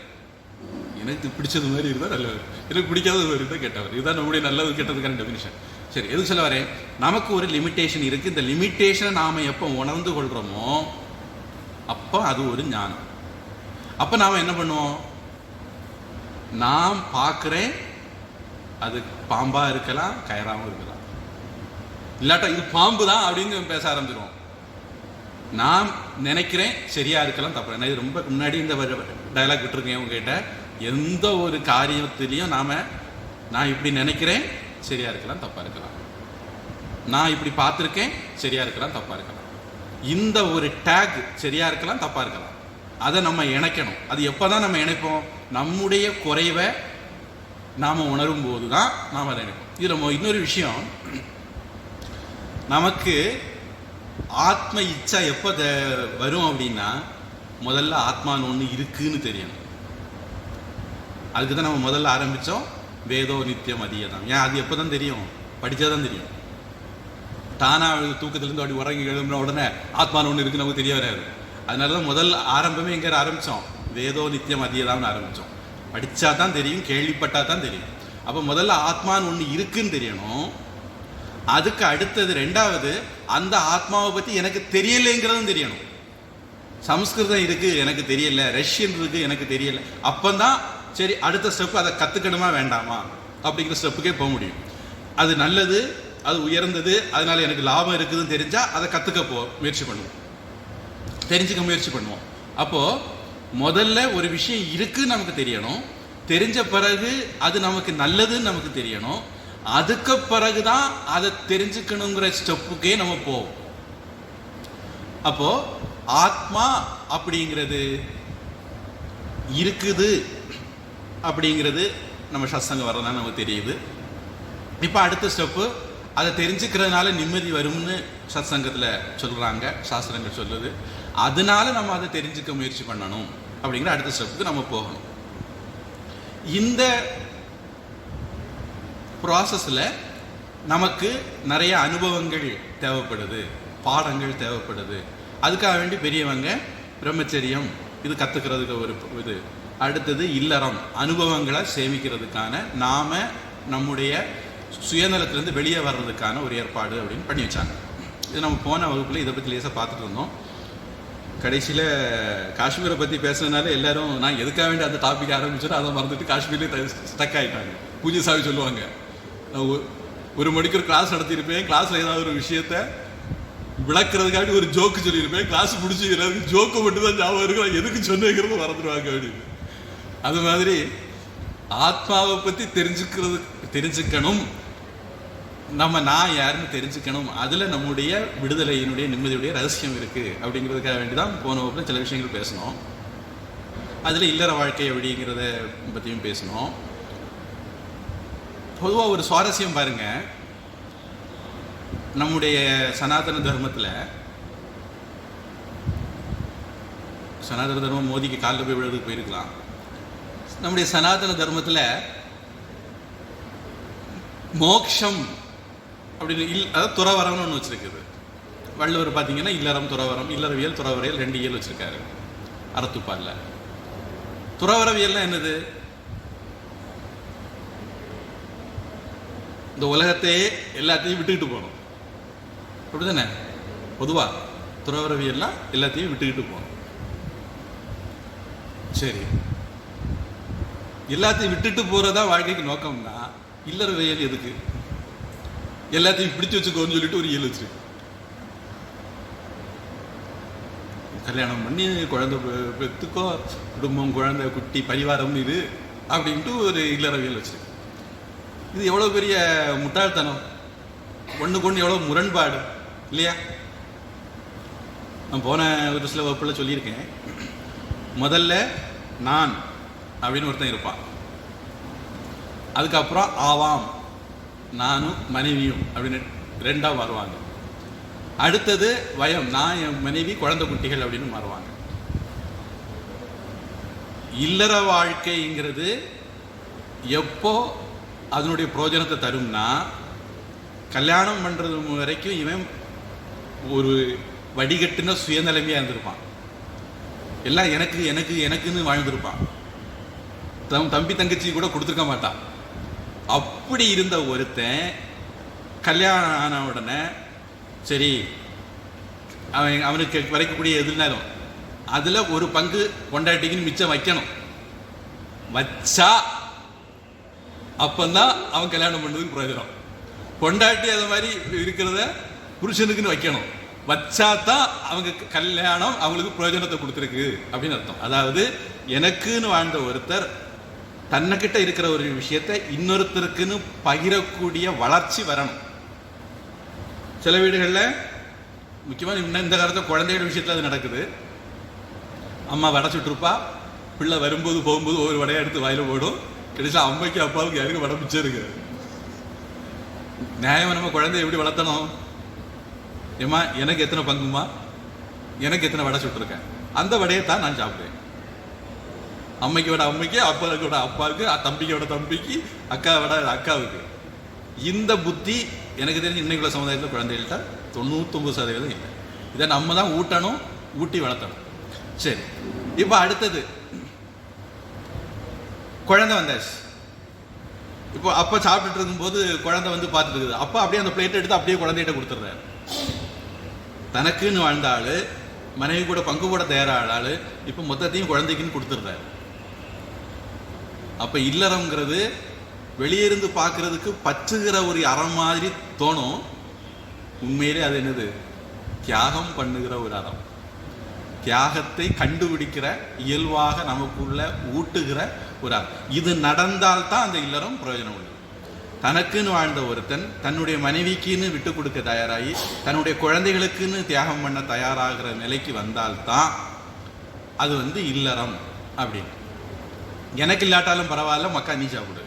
எனக்கு பிடிச்சது மாதிரி இருந்தால் நல்லவர், எனக்கு பிடிக்காதது மாதிரி தான் கேட்டவர். இதுதான் நம்முடைய நல்லது கெட்டதுக்கான டெஃபினிஷன். சரி, எதுக்கு சொல்ல வரேன்? நமக்கு ஒரு லிமிட்டேஷன் இருக்குது. இந்த லிமிட்டேஷனை நாம் எப்போ உணர்ந்து கொள்கிறோமோ அப்போ அது ஒரு ஞானம். அப்போ நாம் என்ன பண்ணுவோம்? நான் பார்க்குறேன், அது பாம்பாக இருக்கலாம், கயராகவும் இருக்கலாம், இல்லாட்டா இது பாம்பு தான் அப்படின்னு பேச ஆரம்பிச்சிருவோம். நான் நினைக்கிறேன் சரியா இருக்கலாம், தப்பு. நான் இது ரொம்ப முன்னாடி இந்த டயலாக் விட்டுருக்கேன் உங்ககிட்ட. எந்த ஒரு காரியத்திலையும் நான் இப்படி நினைக்கிறேன், சரியா இருக்கலாம், தப்பா இருக்கலாம். நான் இப்படி பார்த்துருக்கேன், சரியா இருக்கலாம், தப்பா இருக்கலாம். இந்த ஒரு டேக் சரியா இருக்கலாம், தப்பா இருக்கலாம். அதை நம்ம இணைக்கணும். அது எப்போதான் நம்ம இணைப்போம்? நம்முடைய குறைவை நாம் உணரும் போது தான் நாம் அதை இணைப்போம். இதில் இன்னொரு விஷயம், நமக்கு ஆத்ம இச்சா எப்போ வரும் அப்படின்னா, முதல்ல ஆத்மான்னு ஒன்று இருக்குன்னு தெரியணும். அதுக்கு தான் நம்ம முதல்ல ஆரம்பித்தோம், வேதோ நித்தியம் அதீதம். ஏன் அது எப்போ தான் தெரியும்? படித்தா தான் தெரியும். தானாக தூக்கத்திலேருந்து அப்படி உறங்கி எழுதுன உடனே ஆத்மான்னு ஒன்று இருக்குன்னு நமக்கு தெரிய வராது. அதனால தான் முதல் ஆரம்பமே எங்கே ஆரம்பித்தோம்? வேதோ நித்தியம் அதீதம்னு ஆரம்பித்தோம். படித்தா தான் தெரியும், கேள்விப்பட்டா தான் தெரியும். அப்போ முதல்ல ஆத்மான்னு ஒன்று இருக்குன்னு தெரியணும். அதுக்கு அடுத்தது ரெண்டாவது, அந்த ஆத்மாவை பற்றி எனக்கு தெரியலைங்கிறதும் தெரியணும். சம்ஸ்கிருதம் இருக்கு எனக்கு தெரியல, ரஷ்யன் இருக்கு எனக்கு தெரியல, அப்பந்தான் சரி அடுத்த ஸ்டெப்பு அதை கற்றுக்கணுமா வேண்டாமா அப்படிங்கிற ஸ்டெப்புக்கே போக முடியும். அது நல்லது, அது உயர்ந்தது, அதனால எனக்கு லாபம் இருக்குதுன்னு தெரிஞ்சால் அதை கற்றுக்க முயற்சி பண்ணுவோம், தெரிஞ்சுக்க முயற்சி பண்ணுவோம். அப்போது முதல்ல ஒரு விஷயம் இருக்குன்னு நமக்கு தெரியணும். தெரிஞ்ச பிறகு அது நமக்கு நல்லதுன்னு நமக்கு தெரியணும். அதுக்கு பிறகுதான் அதை தெரிஞ்சுக்கணுங்கிற ஸ்டெப்புக்கே நம்ம போவோம். அப்போ ஆத்மா அப்படிங்கிறது இருக்குது அப்படிங்கிறது நம்ம சத்சங்கம் வர்றதுனால நமக்கு தெரியுது. இப்போ அடுத்த ஸ்டெப்பு, அதை தெரிஞ்சுக்கிறதுனால நிம்மதி வரும்னு சத்சங்கத்தில் சொல்கிறாங்க, சாஸ்திரங்கள் சொல்லுது. அதனால நம்ம அதை தெரிஞ்சுக்க முயற்சி பண்ணணும் அப்படிங்கிற அடுத்த ஸ்டெப்புக்கு நம்ம போகணும். இந்த ப்ராசஸில் நமக்கு நிறைய அனுபவங்கள் தேவைப்படுது, பாடங்கள் தேவைப்படுது. அதுக்காக வேண்டி பெரியவங்க பிரம்மச்சரியம் இது கற்றுக்கிறதுக்கு ஒரு இது, அடுத்தது இல்லறம் அனுபவங்களை சேமிக்கிறதுக்கான நாம நம்முடைய சுயநலத்திலேருந்து வெளியே வர்றதுக்கான ஒரு ஏற்பாடு அப்படின்னு பண்ணி வச்சாங்க. இது நம்ம போன வகுப்பில் இதை பற்றி லேசாக பார்த்துட்டு இருந்தோம். கடைசியில் காஷ்மீரை பற்றி பேசுனதுனால எல்லாரும் நான் எதுக்காக வேண்டி அந்த டாபிக் ஆரம்பிச்சோன்னா அதை மறந்துட்டு காஷ்மீர்லேயே ஸ்டக் ஆகிட்டாங்க. பூஜை சாமி சொல்லுவாங்க, நான் ஒரு மணிக்கு ஒரு கிளாஸ் நடத்தியிருப்பேன், கிளாஸில் ஏதாவது ஒரு விஷயத்த விளக்குறதுக்காண்டி ஒரு ஜோக்கு சொல்லியிருப்பேன், கிளாஸ் முடிச்சு எல்லாருக்கும் ஜோக்கு மட்டும் தான் ஞாபகம் இருக்கும், நான் எதுக்கு சொன்னேங்கிறது மறந்துடுவாங்க அப்படின்னு. அது மாதிரி ஆத்மாவை பற்றி தெரிஞ்சுக்கணும், நம்ம நான் யாருன்னு தெரிஞ்சுக்கணும், அதில் நம்முடைய விடுதலையினுடைய நிம்மதியுடைய ரகசியம் இருக்குது அப்படிங்கிறதுக்காக வேண்டி தான் போன வகுப்பில் சில விஷயங்கள் பேசணும். அதில் இல்லற வாழ்க்கை அப்படிங்கிறத பற்றியும் பேசணும். பொதுவாக ஒரு சுவாரஸ்யம் பாருங்க, நம்முடைய சனாதன தர்மத்தில், சனாதன தர்மம் மோதிக்கு காலில் போய் விழுறதுக்கு போயிருக்கலாம், நம்முடைய சனாதன தர்மத்தில் மோக்ஷம் அப்படின்னு அதாவது துறவரம்னு ஒன்று வச்சிருக்குது. வள்ளுவர் பார்த்தீங்கன்னா இல்லறம் துறவரம், இல்லறவியல் துறவரையல் 2 இயல் வச்சிருக்காரு அறத்துப்பாலில். துறவரவியல்னா என்னது? இந்த உலகத்தையே எல்லாத்தையும் விட்டுக்கிட்டு போகணும், அப்படி தானே? பொதுவாக துறவரவியல்லாம் எல்லாத்தையும் விட்டுக்கிட்டு போகணும். சரி, எல்லாத்தையும் விட்டுட்டு போகிறதா வாழ்க்கைக்கு நோக்கம்னா இல்லறவியல் எதுக்கு? எல்லாத்தையும் பிடிச்சு வச்சுக்கோன்னு சொல்லிட்டு ஒரு இயல் வச்சிருக்கு. கல்யாணம் பண்ணி குழந்தை பெற்றுக்கோ, குடும்பம் குழந்தை குட்டி பரிவாரம் இது அப்படின்ட்டு ஒரு இல்லறவியல் வச்சிருக்கு. இது எவ்வளோ பெரிய முட்டாள்தனம், ஒன்றுக்கு ஒன்று எவ்வளோ முரண்பாடு இல்லையா? நான் போன ஒரு சில வகுப்பில் சொல்லியிருக்கேன், முதல்ல நான் அப்படின்னு ஒருத்தன் இருப்பான், அதுக்கப்புறம் ஆவாம் நானும் மனைவியும் அப்படின்னு 2ஆக வருவாங்க. அடுத்தது வயம், நான் என் மனைவி குழந்தை குட்டிகள் அப்படின்னு மாறுவாங்க. இல்லற வாழ்க்கைங்கிறது எப்போ அதனுடைய பிரயோஜனத்தை தரும்னா, கல்யாணம் பண்ணுறது வரைக்கும் இவன் ஒரு வடிகட்டுன சுயநிலைமையாக இருந்திருப்பான், எல்லாம் எனக்கு எனக்கு எனக்குன்னு வாழ்ந்திருப்பான், தம்பி தங்கச்சி கூட கொடுத்துருக்க மாட்டான். அப்படி இருந்த ஒருத்தன் கல்யாணம் ஆன உடனே சரி அவனுக்கு வரைக்கக்கூடிய எதுனாலும் அதில் ஒரு பங்கு பொண்டாட்டிக்குன்னு மிச்சம் வைக்கணும், வச்சா அப்பந்தான் அவன் கல்யாணம் பண்ணதுக்கு பிரயோஜனம். பொண்டாட்டி அது மாதிரி இருக்கிறத புருஷனுக்குன்னு வைக்கணும், வச்சாதான் அவங்க கல்யாணம் அவங்களுக்கு பிரயோஜனத்தை கொடுத்துருக்கு அப்படின்னு அர்த்தம். அதாவது எனக்குன்னு வாழ்ந்த ஒருத்தர் தன்னைக்கிட்ட இருக்கிற ஒரு விஷயத்தை இன்னொருத்தருக்குன்னு பகிரக்கூடிய வளர்ச்சி வரணும். சில வீடுகளில் முக்கியமாக இந்த காலத்தில் குழந்தைகள் விஷயத்தில் அது நடக்குது. அம்மா வடை சுட்டுருப்பா, பிள்ளை வரும்போது போகும்போது ஒவ்வொரு வடையை எடுத்து வாயில போடும், கிடைச்சா அம்மைக்கு அப்பாவுக்கு யாருக்கு வடை மிச்சம் இருக்கு. நியாயம், நம்ம குழந்தைய எப்படி வளர்த்தணும்? ஏம்மா எனக்கு எத்தனை பங்குமா, எனக்கு எத்தனை வடை சுட்டுருக்கேன், அந்த வடையை தான் நான் சாப்பிடுவேன். அம்மைக்கோட அம்மைக்கு, அப்பாவுக்கோட அப்பாவுக்கு, தம்பிக்கோட தம்பிக்கு, அக்காவோட அக்காவுக்கு. இந்த புத்தி எனக்கு தெரிஞ்சு இன்னைக்குள்ள சமுதாயத்தில் குழந்தைகள்கிட்ட 99% இல்லை. இதை நம்ம தான் ஊட்டணும், ஊட்டி வளர்த்தணும். சரி, இப்போ அடுத்தது குழந்தை வந்தாச்சு. இப்போ அப்பா சாப்பிட்டுட்டு இருக்கும்போது குழந்தை வந்து பார்த்துட்டு இருக்குது. அப்பா அப்படியே அந்த பிளேட்டை எடுத்து அப்படியே குழந்தைகிட்ட கொடுத்துட்றாரு. தனக்குன்னு வாழ்ந்த ஆள், மனைவி கூட பங்கு கூட தயாரான ஆள், இப்போ மொத்தத்தையும் குழந்தைக்குன்னு கொடுத்துட்றாரு. அப்போ இல்லறங்கிறது வெளியே இருந்து பார்க்கறதுக்கு பச்சுகிற ஒரு அறம் மாதிரி தோணும். உண்மையிலே அது என்னது? தியாகம் பண்ணுகிற ஒரு அறம், தியாகத்தை கண்டுபிடிக்கிற, இயல்பாக நமக்குள்ள ஊட்டுகிற ஒரு அறம். இது நடந்தால்தான் அந்த இல்லறம் பிரயோஜனம் உள்ளது. தனக்குன்னு வாழ்ந்த ஒருத்தன் தன்னுடைய மனைவிக்குன்னு விட்டு கொடுக்க தயாராகி தன்னுடைய குழந்தைகளுக்குன்னு தியாகம் பண்ண தயாராகிற நிலைக்கு வந்தால்தான் அது இல்லறம் அப்படின்னு. எனக்கு இல்லாட்டாலும் பரவாயில்ல, மக்கா நீ சாப்பிடு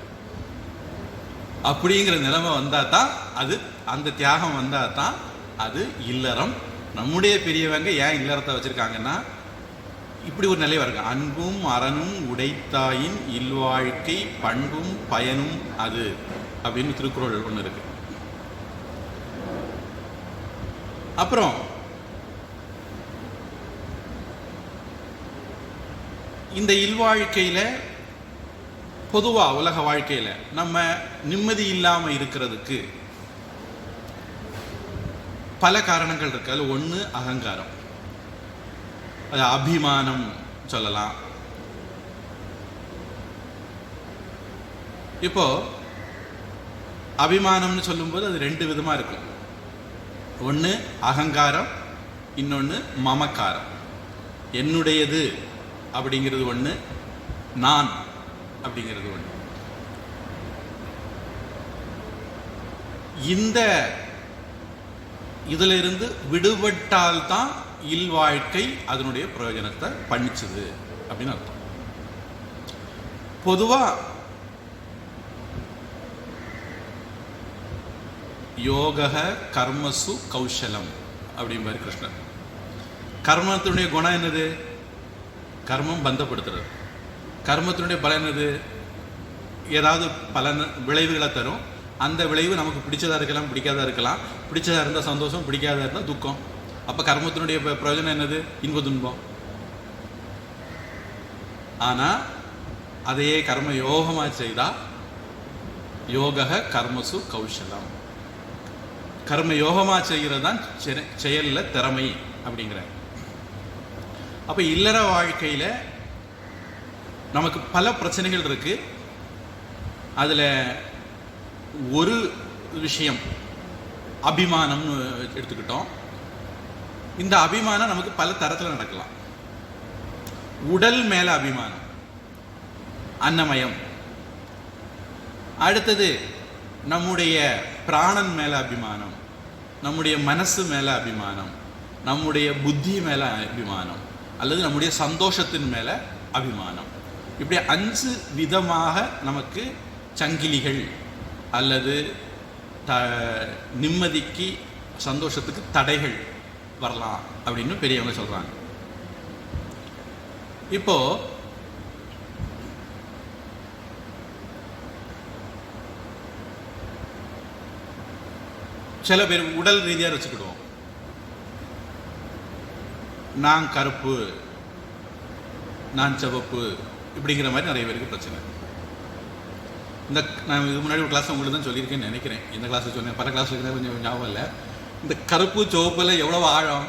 அப்படிங்கிற நிலைமை வந்தால் தான் அது, அந்த தியாகம் வந்தால் தான் அது இல்லறம் நம்முடைய பெரியவங்க ஏன் இல்லறத்தை வச்சிருக்காங்கன்னா இப்படி ஒரு நிலை இருக்கு. அன்பும் அறனும் உடைத்தாயின் இல்வாழ்க்கை பண்பும் பயனும் அது அப்படின்னு திருக்குறள் ஒன்று இருக்கு. அப்புறம் இந்த இல்வாழ்க்கையில பொதுவா உலக வாழ்க்கையில நம்ம நிம்மதி இல்லாம இருக்கிறதுக்கு பல காரணங்கள் இருக்கு. அதுல ஒண்ணு அகங்காரம், அது அபிமானம் சொல்லலாம். இப்போ அபிமானம்னு சொல்லும்போது அது ரெண்டு விதமா இருக்கும். ஒன்று அகங்காரம், இன்னொன்று மமக்காரம். என்னுடையது அப்படிங்கிறது ஒன்று, நான் அப்படிங்கிறது ஒன்று. இந்த இதுல இருந்து விடுபட்டால்தான் இல்வாழ்க்கை அதனுடைய பிரயோஜனத்தை பண்ணிச்சுது அப்படின்னு அர்த்தம். பொதுவா யோக கர்மசு கௌசலம் அப்படிம்பாரு கிருஷ்ணர். கர்மத்தினுடைய குணம் என்னது? கர்மம் பந்தப்படுத்துறது. கர்மத்தினுடைய பலன் என்னது? ஏதாவது பலன் விளைவுகளை தரும். அந்த விளைவு நமக்கு பிடிச்சதா இருக்கலாம், பிடிக்காதா இருக்கலாம். பிடிச்சதா இருந்தால் சந்தோஷம், பிடிக்காதா இருந்தால் துக்கம். அப்போ கர்மத்தினுடைய பிரயோஜனம் என்னது? இன்ப துன்பம். ஆனால் அதையே கர்ம யோகமாக செய்தால் யோக கர்மசு கௌசலம். கர்ம யோகமாக செய்கிறது தான் செயலில் திறமை அப்படிங்கிற. அப்போ இல்லற வாழ்க்கையில் நமக்கு பல பிரச்சனைகள் இருக்கு. அதில் ஒரு விஷயம் அபிமானம்னு எடுத்துக்கிட்டோம். இந்த அபிமானம் நமக்கு பல தரத்தில் நடக்கலாம். உடல் மேல அபிமானம், அன்னமயம். அடுத்தது நம்முடைய பிராணன் மேல அபிமானம், நம்முடைய மனசு மேல அபிமானம், நம்முடைய புத்தி மேல அபிமானம், அல்லது நம்முடைய சந்தோஷத்தின் மேல அபிமானம். இப்படி 5 விதமாக நமக்கு சங்கிலிகள் அல்லது நிம்மதிக்கு சந்தோஷத்துக்கு தடைகள் வரலாம் அப்படின்னு பெரியவங்க சொல்றாங்க. இப்போ சில பேர் உடல் ரீதியாக வச்சுக்கிடுவோம். நான் கருப்பு, நான் சிவப்பு இப்படிங்கிற மாதிரி நிறைய பேருக்கு பிரச்சனை. இந்த நான் இதுக்கு முன்னாடி ஒரு கிளாஸ் உங்களுக்கு தான் சொல்லியிருக்கேன்னு நினைக்கிறேன். இந்த கிளாஸில் சொன்னேன், பல கிளாஸ் இருக்கிறேன், கொஞ்சம் ஞாபகம் இல்லை. இந்த கருப்பு சிவப்பில் எவ்வளவு ஆழம்?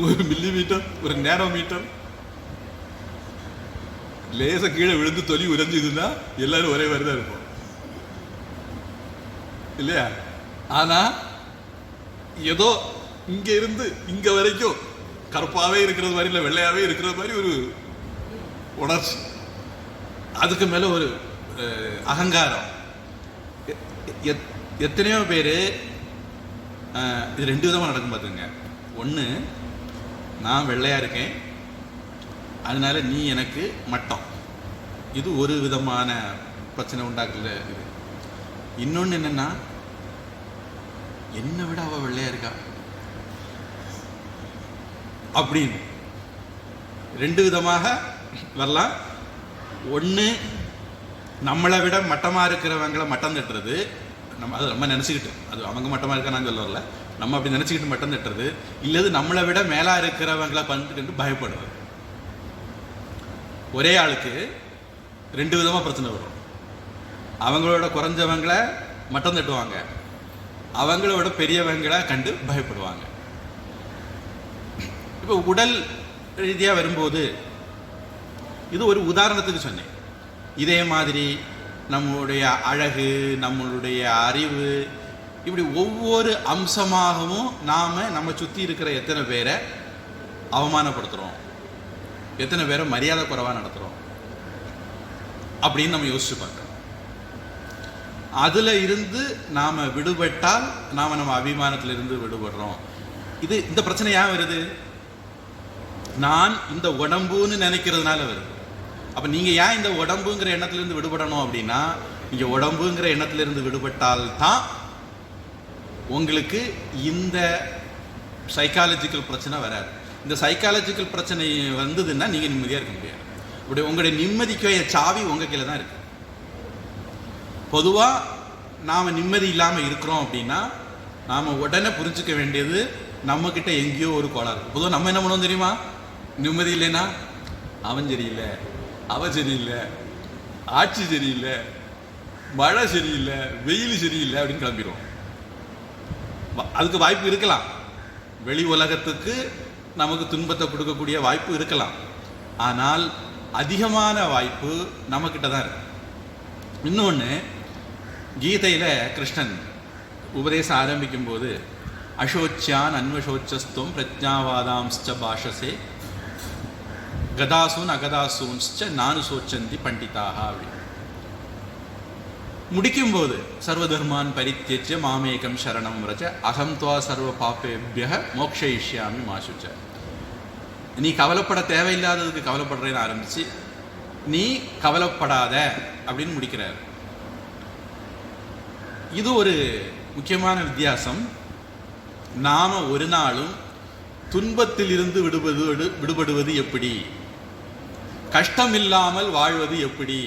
1 மில்லிமீட்டர், 1 நேனோமீட்டர். லேச கீழே விழுந்து தொலி உறைஞ்சுதுன்னா எல்லாரும் ஒரே மாதிரி தான் இருப்போம் இல்லையா? ஆனா ஏதோ இங்க இருந்து இங்க வரைக்கும் கருப்பாவே இருக்கிறது மாதிரி, இல்லை வெள்ளையாவே இருக்கிறது மாதிரி ஒரு உணர்ச்சி. அதுக்கு மேல ஒரு அகங்காரம். எத்தனையோ பேரு இது 2 விதமா நடக்கும் பார்த்துங்க. ஒன்று, நான் வெள்ளையா இருக்கேன் அதனால நீ எனக்கு மட்டம். இது ஒரு விதமான பிரச்சனை உண்டாக்குற இது. இன்னொன்று என்னன்னா, என்னை விட அவ வெள்ளையா இருக்கா அப்படின்னு 2 விதமாக வரலாம். ஒன்று, நம்மளை விட மட்டமாக இருக்கிறவங்களை மட்டம் தட்டுறது. அது நம்ம நினச்சிக்கிட்டு, அது அவங்க மட்டமாக இருக்கா நான் சொல்ல வரல, நம்ம அப்படி நினச்சிக்கிட்டு மட்டம் தட்டுறது. இல்லது நம்மளை விட மேலாக இருக்கிறவங்களை பண்ணிட்டு பயப்படுறது. ஒரே ஆளுக்கு 2 விதமாக பிரச்சனை வரும். அவங்களோட குறைஞ்சவங்களை மட்டம் தட்டுவாங்க, அவங்களோட பெரியவங்களை கண்டு பயப்படுவாங்க. இப்போ உடல் ரீதியாக வரும்போது இது ஒரு உதாரணத்துக்கு சொன்னேன். இதே மாதிரி நம்மளுடைய அழகு, நம்மளுடைய அறிவு, இப்படி ஒவ்வொரு அம்சமாகவும் நம்ம சுற்றி இருக்கிற எத்தனை பேரை அவமானப்படுத்துகிறோம், எத்தனை பேரை மரியாதை குறைவாக நடத்துகிறோம் அப்படின்னு நம்ம யோசிச்சு பார்க்கணும். அதில் இருந்து நாம் விடுபட்டால் நம்ம அபிமானத்திலிருந்து விடுபடுறோம். இந்த பிரச்சனை ஏன் வருது? நான் இந்த உடம்புன்னு நினைக்கிறதுனால வருது. அப்போ நீங்கள் ஏன் இந்த உடம்புங்கிற எண்ணத்திலிருந்து விடுபடணும் அப்படின்னா, நீங்கள் உடம்புங்கிற எண்ணத்திலிருந்து விடுபட்டால் தான் உங்களுக்கு இந்த சைக்காலஜிக்கல் பிரச்சனை வராது. இந்த சைக்காலஜிக்கல் பிரச்சனை வந்ததுன்னா நீங்கள் நிம்மதியாக இருக்க முடியாது. அப்படி உங்களுடைய நிம்மதிக்குரிய சாவி உங்கள் கீழே தான் இருக்கு. பொதுவாக நாம் நிம்மதி இல்லாமல் இருக்கிறோம் அப்படின்னா நாம் உடனே புரிஞ்சுக்க வேண்டியது நம்மக்கிட்ட எங்கேயோ ஒரு கோளாறு இருக்குது. பொதுவாக நம்ம என்ன பண்ணுவோம் தெரியுமா? நிம்மதி இல்லைன்னா அவன் சரியில்லை, அவன் சரியில்லை, ஆட்சி சரியில்லை, மழை சரியில்லை, வெயில் சரியில்லை அப்படின்னு கிளம்பிடுவோம். அதுக்கு வாய்ப்பு இருக்கலாம், வெளி உலகத்துக்கு நமக்கு துன்பத்தை கொடுக்கக்கூடிய வாய்ப்பு இருக்கலாம். ஆனால் அதிகமான வாய்ப்பு நம்மக்கிட்ட தான் இருக்கு. இன்னொன்று, கீதையில் கிருஷ்ணன் உபதேசம் ஆரம்பிக்கும் போது அசோச்சியான் அன்வசோச்சஸ்துவம் பிரஜாவாதாம்ச்ச பாஷசே கதாசூன் அகதாசூன்ச்ச நானு சோச்சந்தி பண்டிதாக அப்படின்னு முடிக்கும்போது சர்வதர்மான் பரித்தியஜ்ய மாமேகம் சரணம் விரஜ அகம் துவா சர்வ பாப்பேபிய மோக்ஷயிஷ்யாமி மாசுச்ச. நீ கவலைப்பட தேவையில்லாததுக்கு கவலைப்படுறேன்னு ஆரம்பிச்சு நீ கவலைப்படாத அப்படின்னு முடிக்கிறார். இது ஒரு முக்கியமான வித்தியாசம். நாம ஒரு நாளும் துன்பத்தில் இருந்து விடுபடுவது எப்படி, கஷ்டம் இல்லாமல் வாழ்வது எப்படி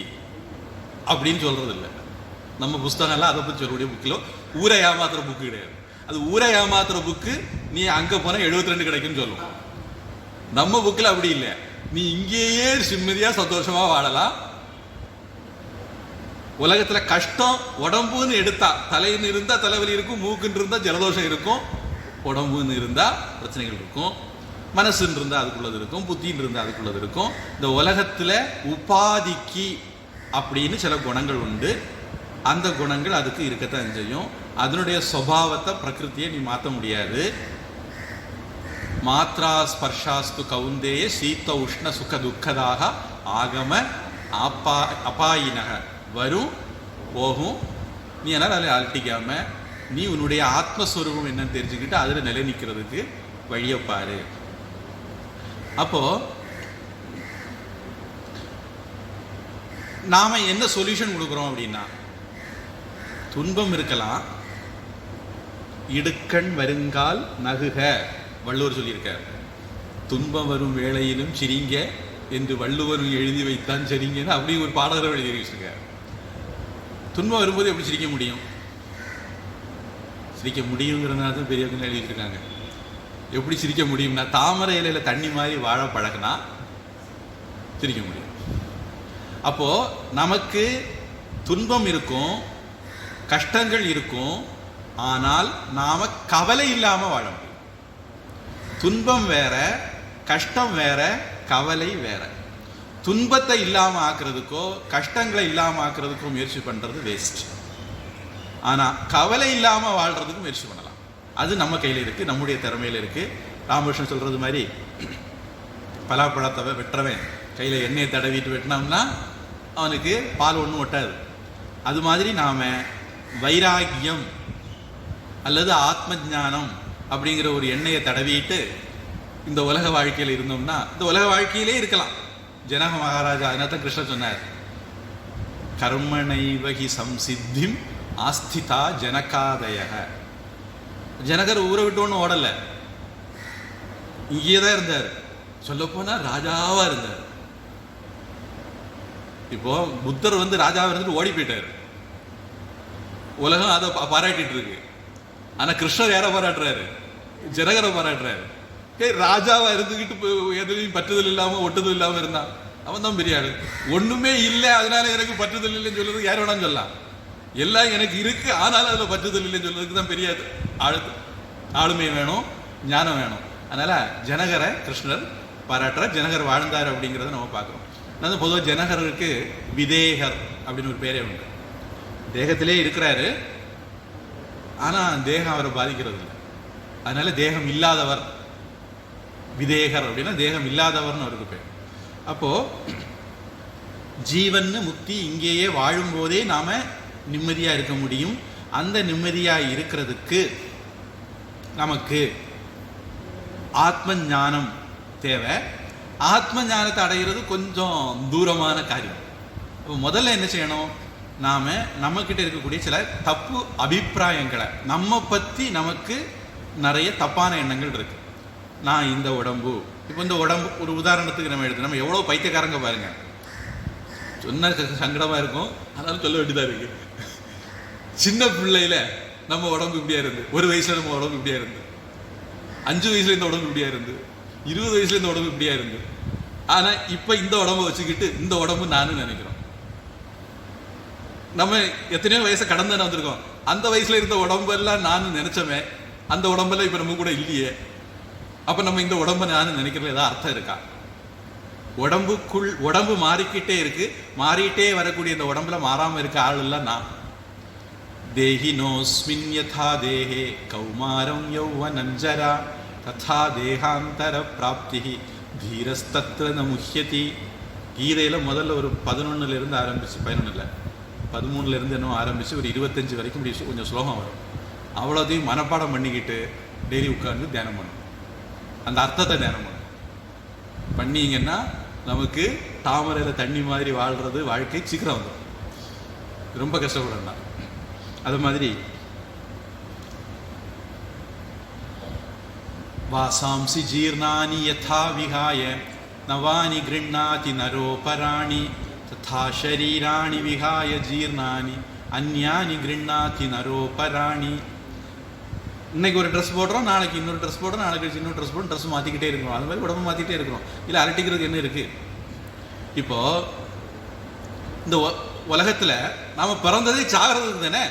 அப்படின்னு சொல்றது இல்லை. நம்ம புஸ்தகம்லாம் அதை பற்றி சொல்லக்கூடிய புக்கில் ஊரை ஏமாத்துற புக்கு கிடையாது. அது ஊரை ஏமாத்துற புக்கு நீ அங்கே போனால் 72 கிடைக்குன்னு சொல்லும். நம்ம புக்கில் அப்படி இல்லை. நீ இங்கேயே நிம்மதியாக சந்தோஷமாக வாழலாம். உலகத்தில் கஷ்டம் உடம்புன்னு எடுத்தா, தலைன்னு இருந்தால் தலைவலி இருக்கும், மூக்குன்னு இருந்தால் ஜலதோஷம் இருக்கும், உடம்புன்னு இருந்தால் பிரச்சனைகள் இருக்கும், மனசுன்னு இருந்தால் அதுக்குள்ளது இருக்கும், புத்தின்னு இருந்தால் அதுக்குள்ளது இருக்கும். இந்த உலகத்தில் உபாதிக்கு அப்படின்னு சில குணங்கள் உண்டு. அந்த குணங்கள் அதுக்கு இருக்கத்தான் செய்யும். அதனுடைய சுபாவத்தை பிரகிருத்தியை நீ மாற்ற முடியாது. மாத்ரா ஸ்பர்ஷாஸ்து கவுந்தேய சீத்த உஷ்ண சுக துக்கதாக ஆகம அபாயினக வரும் போகும். நீ என்னால் அதில் அழட்டிக்காம நீ உன்னுடைய ஆத்மஸ்வரூபம் என்னன்னு தெரிஞ்சுக்கிட்டு அதில் நிலை நிற்கிறதுக்கு வழியை பாரு. அப்போ நாம என்ன சொல்யூஷன் கொடுக்குறோம் அப்படின்னா, துன்பம் இருக்கலாம், இடுக்கண் வருங்கால் நகுக வள்ளுவர் சொல்லியிருக்கார். துன்பம் வரும் வேளையிலும் சிரிங்க என்று வள்ளுவர் எழுதி வைத்தான் சரிங்கன்னு அப்படி ஒரு பாடகர் எழுதி வச்சிருக்கார். துன்பம் வரும்போது எப்படி சிரிக்க முடியும்? சிரிக்க முடியுங்கிறதுனால தான் பெரியவங்க எழுதி வச்சிருக்காங்க. எப்படி சிரிக்க முடியும்னா, தாமரை இலையில தண்ணி மாதிரி வாழ பழகினா சிரிக்க முடியும். அப்போ நமக்கு துன்பம் இருக்கும், கஷ்டங்கள் இருக்கும், ஆனால் நாம கவலை இல்லாம வாழ முடியும். துன்பம் வேற, கஷ்டம் வேற, கவலை வேற. துன்பத்தை இல்லாம ஆக்குறதுக்கோ கஷ்டங்களை இல்லாம ஆக்குறதுக்கோ முயற்சி பண்றது வேஸ்ட். ஆனா கவலை இல்லாம வாழ்றதுக்கு முயற்சி பண்ணலாம். அது நம்ம கையில இருக்கு, நம்முடைய திறமையில இருக்கு. ராமகிருஷ்ணன் சொல்றது மாதிரி, பலாப்பழத்தை வெட்டுறவன் கையில எண்ணெயை தடவிட்டு வெட்டினோம்னா அவனுக்கு பால் ஒன்றும் ஒட்டாது. அது மாதிரி நாம வைராகியம் அல்லது ஆத்ம ஞானம் அப்படிங்கிற ஒரு எண்ணெயை தடவிட்டு இந்த உலக வாழ்க்கையில் இருந்தோம்னா இந்த உலக வாழ்க்கையிலே இருக்கலாம். ஜனக மகாராஜா அதனால கிருஷ்ணன் சொன்னார், கர்மணைவகி சம்சித்திம் ஆஸ்திதா ஜனகாதய. ஜனகர் ஊரை விட்டு ஒன்றும் ஓடலை, இங்கே தான் இருந்தார். சொல்லப்போனா ராஜாவா இருந்தார். இப்போ புத்தர் ராஜாவா இருந்துட்டு ஓடி போயிட்டாரு. உலகம் அதை பாராட்டிட்டு இருக்கு. ஆனா கிருஷ்ணர் யாரை பாராட்டுறாரு? ஜனகரை பாராட்டுறாரு. ராஜாவா இருந்துகிட்டு எதுலையும் பற்றுதல் இல்லாம ஒட்டுதல் இல்லாம இருந்தான். அவன் தான் பெரிய ஆளு. ஒண்ணுமே இல்லை அதனால எனக்கு பற்றுதல் இல்லைன்னு சொல்றதுக்கு யார் வேணாலும் சொல்லலாம். எல்லாம் எனக்கு இருக்கு ஆனாலும் அதுல பற்றுதல் இல்லைன்னு சொல்றதுக்கு தான் பெரிய ஆளுமை வேணும், ஞானம் வேணும். அதனால ஜனகரை கிருஷ்ணர் பாராட்டுற, ஜனகர் வாழ்ந்தார் அப்படிங்கிறத நம்ம பார்க்குறோம். அதனால பொதுவாக ஜனகருக்கு விதேகர் அப்படின்னு ஒரு பேரே உண்டு. தேகத்திலே இருக்கிறாரு, ஆனா தேகம் அவரை பாதிக்கிறது இல்லை. அதனால தேகம் இல்லாதவர் விதேகர் அப்படின்னா தேகம் இல்லாதவர்னு அவருக்கு பேர். அப்போ ஜீவன் முக்தி இங்கேயே வாழும்போதே நாம நிம்மதியா இருக்க முடியும். அந்த நிம்மதியா இருக்கிறதுக்கு நமக்கு ஆத்ம ஞானம் தேவை. ஆத்ம ஞானத்தை அடைகிறது கொஞ்சம் தூரமான காரியம். இப்போ முதல்ல என்ன செய்யணும்? நாம நம்ம கிட்ட இருக்கக்கூடிய சில தப்பு அபிப்பிராயங்களை, நம்ம பத்தி நமக்கு நிறைய தப்பான எண்ணங்கள் இருக்கு. நான் இந்த உடம்பு, இப்போ இந்த உடம்பு ஒரு உதாரணத்துக்கு நம்ம எடுத்து, நம்ம எவ்வளோ பைத்தியக்காரங்க பாருங்க. சொன்ன சங்கடமா இருக்கும், அதனால சொல்ல வேண்டியதா இருக்கு. சின்ன பிள்ளையில நம்ம உடம்பு இப்படியா இருந்து, 1 வயசுல நம்ம உடம்பு இப்படியா இருந்து, 5 வயசுல இந்த உடம்பு இப்படியா இருந்து, 20 வயசுல இந்த உடம்பு இப்படியா இருந்து. ஆனா இப்ப இந்த உடம்பை வச்சுக்கிட்டு இந்த உடம்பு நானும் நினைக்கிறோம். நம்ம எத்தனையோ வயசை கடந்து வந்திருக்கோம். அந்த வயசுல இருந்த உடம்பெல்லாம் நானும் நினைச்சோமே, அந்த உடம்பெல்லாம் இப்ப நம்ம கூட இல்லையே. அப்ப நம்ம இந்த உடம்பை நானும் நினைக்கிறது ஏதாவது அர்த்தம் இருக்கா? உடம்பு மாறிக்கிட்டே இருக்கு. மாறிட்டே வரக்கூடிய இந்த உடம்புல மாறாம இருக்க ஆள் இல்ல நான். தேஹினோஸ்மின் யதா தேஹே கௌமாரம் யௌவனம் ஜரா ததா தேகாந்தர பிராப்திஹி தீரஸ்தத்ர ந முஹ்யதி. கீதையில முதல்ல ஒரு 11 இருந்து ஆரம்பிச்சு, 11 இல்லை 13 இருந்து என்ன ஆரம்பிச்சு ஒரு 25 வரைக்கும் இப்படி கொஞ்சம் ஸ்லோகம் வரும். அவ்வளோதையும் மனப்பாடம் பண்ணிக்கிட்டு டெய்லி உட்கார்ந்து தியானம் பண்ணணும். அந்த அர்த்தத்தை தியானம் பண்ணணும். பண்ணீங்கன்னா நமக்கு தாமரையில தண்ணி மாதிரி வாழ்றது வாழ்க்கை சீக்கிரம் வந்துடும். ரொம்ப கஷ்டப்படணும். அது மாதிரி வாசாம்சி ஜீர்ணானி யதா விஹாய நவானி கிருண்ணாதி நரோபராணி ததா ஷரீராணி விஹாய ஜீர்ணானி அந்யானி கிருண்ணாதி நரோபராணி. இன்னைக்கு ஒரு ட்ரெஸ் போடுறோம், நாளைக்கு இன்னொரு ட்ரெஸ் போடுறோம், நாளைக்கு இன்னொரு ட்ரெஸ் போடுறோம், ட்ரெஸ் மாற்றிக்கிட்டே இருக்கிறோம். அது மாதிரி உடம்பு மாற்றிக்கிட்டே இருக்கிறோம். இல்லை அரட்டிக்கிறது என்ன இருக்கு? இப்போ இந்த உலகத்தில் நாம் பிறந்ததே சாகிறது தானே.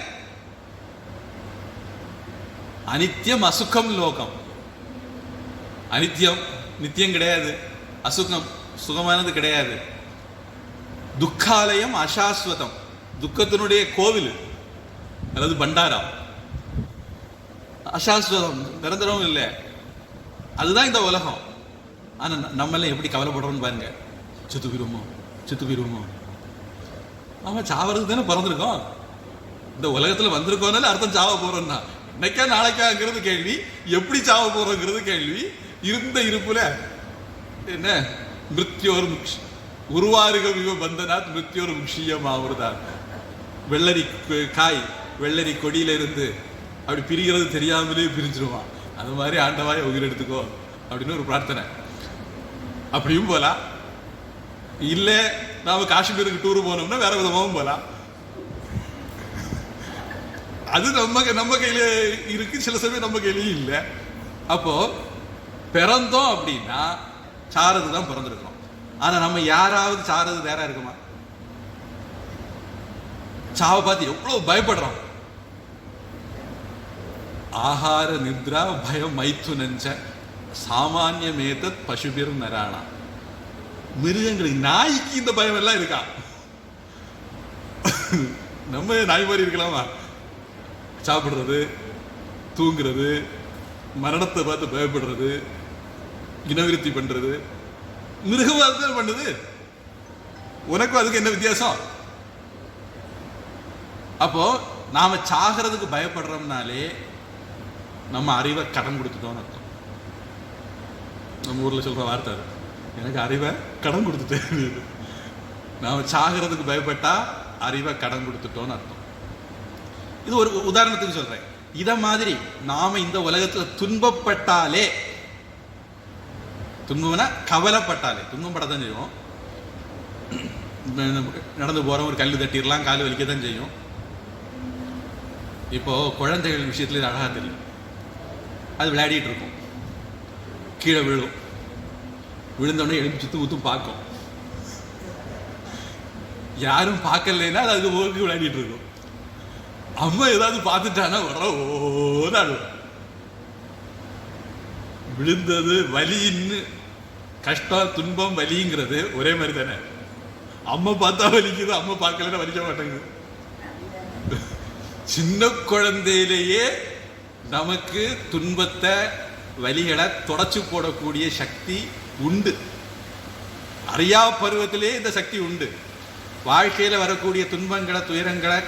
அனித்தியம் அசுக்கம் லோகம். அனித்தியம் நித்தியம் கிடையாது, அசுகம் சுகமானது கிடையாது. துக்காலயம் அசாஸ்வதம், துக்கத்தினுடைய கோவில் அல்லது பண்டாரம். அசாஸ்வதம், நிரந்தரம் இல்லை. அதுதான் இந்த உலகம். ஆனா நம்மளாம் எப்படி கவலைப்படுறோம்னு பாருங்க. செத்து போயிருவோமோ. ஆமா, சாவறது தானே பிறந்திருக்கோம். இந்த உலகத்துல வந்திருக்கோம்னால அர்த்தம் சாவ போறோம்னா. இன்னைக்கா நாளைக்காங்கிறது கேள்வி, எப்படி சாவ போறோங்கிறது கேள்வி. இருந்த இருப்புல என்ன மிருத்யோர் உருவாருக பந்தனாத் மிருத்யோர் முக்ஷியம் ஆகுறதான். வெள்ளரி காய் வெள்ளரி கொடியில இருந்து அப்படி பிரிகிறது தெரியாமலே பிரிஞ்சிருவான். அது மாதிரி ஆண்டவாய உயிர் எடுத்துக்கோ அப்படின்னு ஒரு பிரார்த்தனை. அப்படியும் போலாம். இல்ல நாம காஷ்மீருக்கு டூர் போனோம்னா வேற விதமாகவும் போலாம். அது நம்ம கையில இருக்கு, சில சமயம் நம்ம கையிலயும் இல்லை. அப்போ பிறந்தோம் அப்படின்னா சாரது தான் பிறந்திருக்கோம். ஆனா நம்ம யாராவது சாரது வேற இருக்குமா? சாவை பார்த்து எவ்வளவு பயப்படுறோம். ஆகார நித்ரா பயம் மைத்துனஞ்ச சாமானியமேதத் பசுபிர் நராணா. மிருகங்களுக்கு, நாய்க்கு இந்த பயம் எல்லாம் இருக்கா? நம்ம நாய் மாதிரி இருக்கலாமா? சாப்பிடுறது, தூங்குறது, மரணத்தை பார்த்து பயப்படுறது, இனவிருத்தி பண்றது, மிருகவாதத்தை பண்ணுது. உனக்கும் அதுக்கு என்ன வித்தியாசம்? அப்போ நாம சாகிறதுக்கு பயப்படுறோம்னாலே நம்ம அறிவை கடன் கொடுத்துட்டோம்னு அர்த்தம். நம்ம ஊர்ல சொல்ற வார்த்தை அது, எனக்கு அறிவை கடன் கொடுத்துட்டேன். நாம சாகிறதுக்கு பயப்பட்டா அறிவை கடன் கொடுத்துட்டோம்னு அர்த்தம். இது ஒரு உதாரணத்துக்கு சொல்றேன். இத மாதிரி நாம இந்த உலகத்துல துன்பப்பட்டாலே, துன்பம்னா கவலைப்பட்டாலே, துன்பம் படத்தான் செய்வோம். நடந்து போறோம், ஒரு கல்லு தட்டிடலாம், காலு வலிக்கத்தான் செய்யும். இப்போ குழந்தைகள் விஷயத்துல இது அழகா தெரியும். அது விளையாடிட்டு இருக்கும், கீழே விழும், விழுந்தோடனே எழுப்பி சுத்து ஊத்தும் பார்க்கும். யாரும் பார்க்கலைன்னா அது அதுக்கு ஓருக்கு விளையாடிட்டு இருக்கும். அம்மா ஏதாவது பார்த்துட்டானா வர ஓடாடு. விழுந்தது வலின்னு, கஷ்டம் துன்பம் வலிங்கிறது ஒரே மாதிரி தானே. அம்மா பார்த்தா வலிக்குது, அம்மா பார்க்கலன்னா வலிக்க மாட்டேங்குது. சின்ன குழந்தையிலேயே நமக்கு துன்பத்தை வலிகளை தொடச்சு போடக்கூடிய சக்தி உண்டு. அறியா பருவத்திலேயே இந்த சக்தி உண்டு. வாழ்க்கையில வரக்கூடிய துன்பங்களை துயரங்களை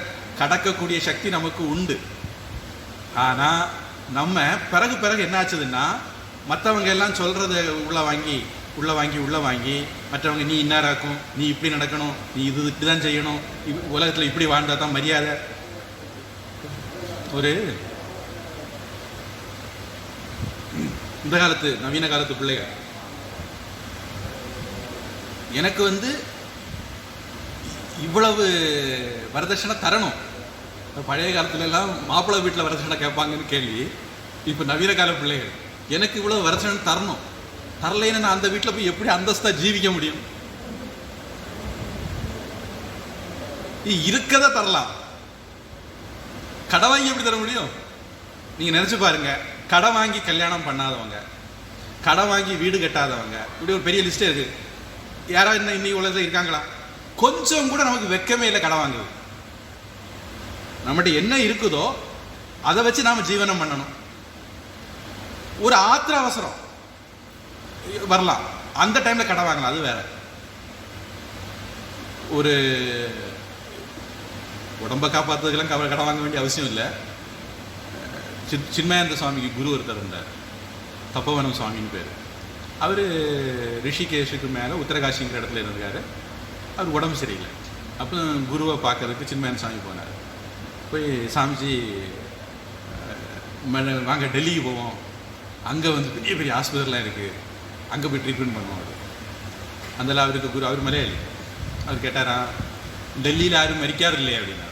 கடக்கக்கூடிய சக்தி நமக்கு உண்டு. ஆனா நம்ம பிறகு என்ன ஆச்சுதுன்னா, மற்றவங்க எல்லாம் சொல்றத உள்ள வாங்கி உள்ளே வாங்கி மற்றவங்க நீ இன்னாராக்கும், நீ இப்படி நடக்கணும், நீ இப்படி தான் செய்யணும், உலகத்தில் இப்படி வாழ்ந்தால் தான் மரியாதை. ஒரு இந்த காலத்து நவீன காலத்து பிள்ளைகள் எனக்கு இவ்வளவு வரதட்சணை தரணும். பழைய காலத்துல எல்லாம் மாப்பிள்ளை வீட்டில் வரதட்சணை கேட்பாங்கன்னு கேள்வி. இப்போ நவீன கால பிள்ளைகள் எனக்கு இவ்வளவு வரதட்சணை தரணும், தரலைன்னு நான் அந்த வீட்டில் போய் எப்படி அந்தஸ்தா ஜீவிக்க முடியும்? இருக்கதை தரலாம், கடை வாங்கி எப்படி தர முடியும்? நீங்க நினைச்சு பாருங்க, கடை வாங்கி கல்யாணம் பண்ணாதவங்க, கடை வாங்கி வீடு கட்டாதவங்க, இப்படி ஒரு பெரிய லிஸ்டே இருக்கு. யாராவது இன்னைக்கு உலகத்தில் இருக்காங்களா? கொஞ்சம் கூட நமக்கு வெக்கமே இல்லை கடை வாங்குது. நம்மகிட்ட என்ன இருக்குதோ அதை வச்சு நாம ஜீவனம் பண்ணணும். ஒரு ஆத்திர அவசரம் வரலாம், அந்த டைம்ல கடை வாங்கலாம், அது வேற. ஒரு உடம்பை காப்பாற்றுறதுக்கெல்லாம் கடை வாங்க வேண்டிய அவசியம் இல்லை. சின்மயானந்த சுவாமிக்கு குரு ஒருத்தர் இருந்தார், தப்போவனம் சுவாமின்னு பேர். அவர் ரிஷிகேஷுக்கு மேலே உத்தரகாசிங்கிற இடத்துல இருந்திருக்காரு. அவர் உடம்பு சரியில்லை. அப்போ குருவை பார்க்கறதுக்கு சின்மயானந்த சுவாமி போனார். போய் சாமிஜி வாங்க டெல்லிக்கு போவோம், அங்கே பெரிய பெரிய ஹாஸ்பிட்டல்லாம் இருக்குது, அங்கே போய் ட்ரீட்மெண்ட் பண்ணுவோம். அவர் அதில் அவருக்கு குரு, அவர் மலையாளி. அவர் கேட்டாரா, டெல்லியில் யாரும் மரிக்காரு இல்லையா அப்படின்னா.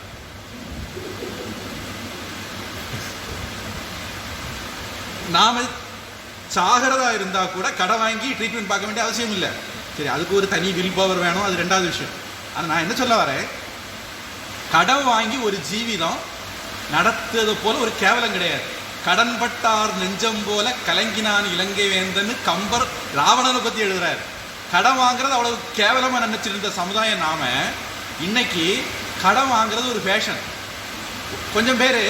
நாம சாகிறதா இருந்தா கூட கடை வாங்கி ட்ரீட்மெண்ட் பார்க்க வேண்டிய அவசியம் இல்லை. சரி, அதுக்கு ஒரு தனி வில் பவர் வேணும், அது ரெண்டாவது விஷயம். ஆனால் நான் என்ன சொல்ல வரேன், கடன் வாங்கி ஒரு ஜீவிதம் நடத்துறது போல ஒரு கேவலம் கிடையாது. கடன்பட்டார் நெஞ்சம் போல கலங்கினான் இலங்கை வேந்தன்னு கம்பர் ராவணனை பத்தி எழுதுறாரு. கடன் வாங்குறது அவ்வளவு கேவலமா நினைச்சிருந்த சமுதாயம் நாம இன்னைக்கு கடன் வாங்குறது ஒரு ஃபேஷன். கொஞ்சம் பேரு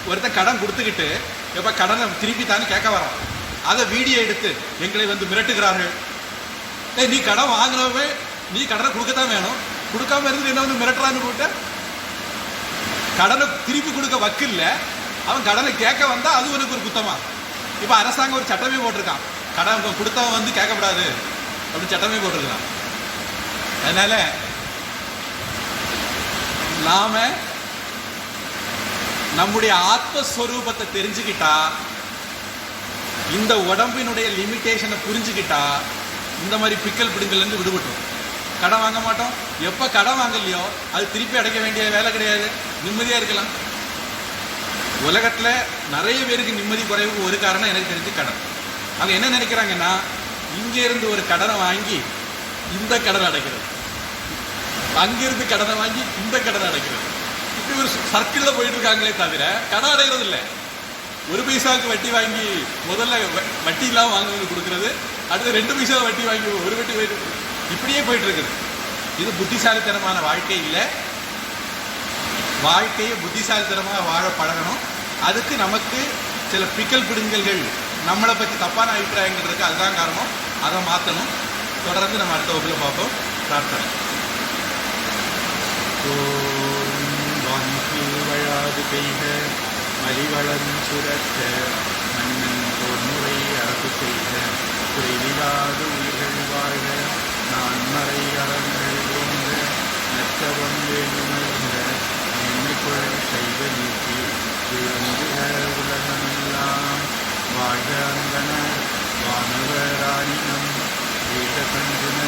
ஒருத்தன் கடன் கொடுத்துக்கிட்டு எப்ப கடனை திருப்பி தானே கேட்க வரோம், அதை வீடியோ எடுத்து எங்களை மிரட்டுகிறார்கள். நீ கடன் வாங்கினவே நீ கடனை கொடுக்கத்தான் வேணும், கொடுக்காம இருந்து என்ன மிரட்டுறான்னு போட்ட. கடனை திருப்பி கொடுக்க வக்கில்ல, அவன் கடனை கேட்க வந்தா அது உனக்கு ஒரு குத்தமா? இப்ப அரசாங்கம் ஒரு சட்டமே போட்டிருக்கான், கடன் கொடுத்தவன் கேட்கக்கூடாது அப்படின்னு சட்டமே போட்டிருக்கான். அதனால நாம நம்முடைய ஆத்மஸ்வரூபத்தை தெரிஞ்சுக்கிட்டா, இந்த உடம்பினுடைய லிமிட்டேஷனை புரிஞ்சுக்கிட்டா, இந்த மாதிரி பிக்கல் பிடுங்கள்லேருந்து விடுபட்டோம். கடன் வாங்க மாட்டோம். எப்போ கடன் வாங்கலையோ அது திருப்பி அடைக்க வேண்டிய வேலை கிடையாது, நிம்மதியாக இருக்கலாம். உலகத்தில் நிறைய பேருக்கு நிம்மதி குறைவுக்கு ஒரு காரணம் எனக்கு தெரிஞ்சு கடன். அவங்க என்ன நினைக்கிறாங்கன்னா, இங்கேருந்து ஒரு கடனை வாங்கி இந்த கடனை அடைக்கிறது, அங்கிருந்து கடனை வாங்கி இந்த கடனை அடைக்கிறது, இப்படி ஒரு சர்க்கிளில் போயிட்டு இருக்காங்களே தவிர கடன் அடைகிறது இல்லை. ஒரு பைசாவுக்கு வட்டி வாங்கி முதல்ல வட்டி இல்லாமல் வாங்குறது கொடுக்கறது, அடுத்து 2 பைசா வட்டி வாங்கி ஒரு வட்டி போயிட்டு, இப்படியே போயிட்டு இருக்குது. இது புத்திசாலித்தனமான வாழ்க்கை இல்லை. வாழ்க்கையை புத்திசாலித்தனமாக வாழ பழகணும். அதுக்கு நமக்கு சில பிக்கல் பிடுங்கல்கள், நம்மளை பற்றி தப்பான அபிப்பிராயங்கள் இருக்குது, அதுதான் காரணம். அதை மாற்றணும். தொடர்ந்து நம்ம அடுத்த வகுப்பில் பார்ப்போம். பிரார்த்தனை. வழாது பெய்க, மலிவளம் சுரக்க, மன்னன் பொன்முறை அரசு செய்க, குறைவிலாது உயிர்கள் வாழ்க, நான் மறை அறங்கள் ஓங்க, நற்றவம் வேண்டுமர்ந்த என்னைக்குள் செய்த நீக்கி விழுந்துக உலகமெல்லாம் வாழ்க அந்தன வானவராணினம் வேத கண்டுன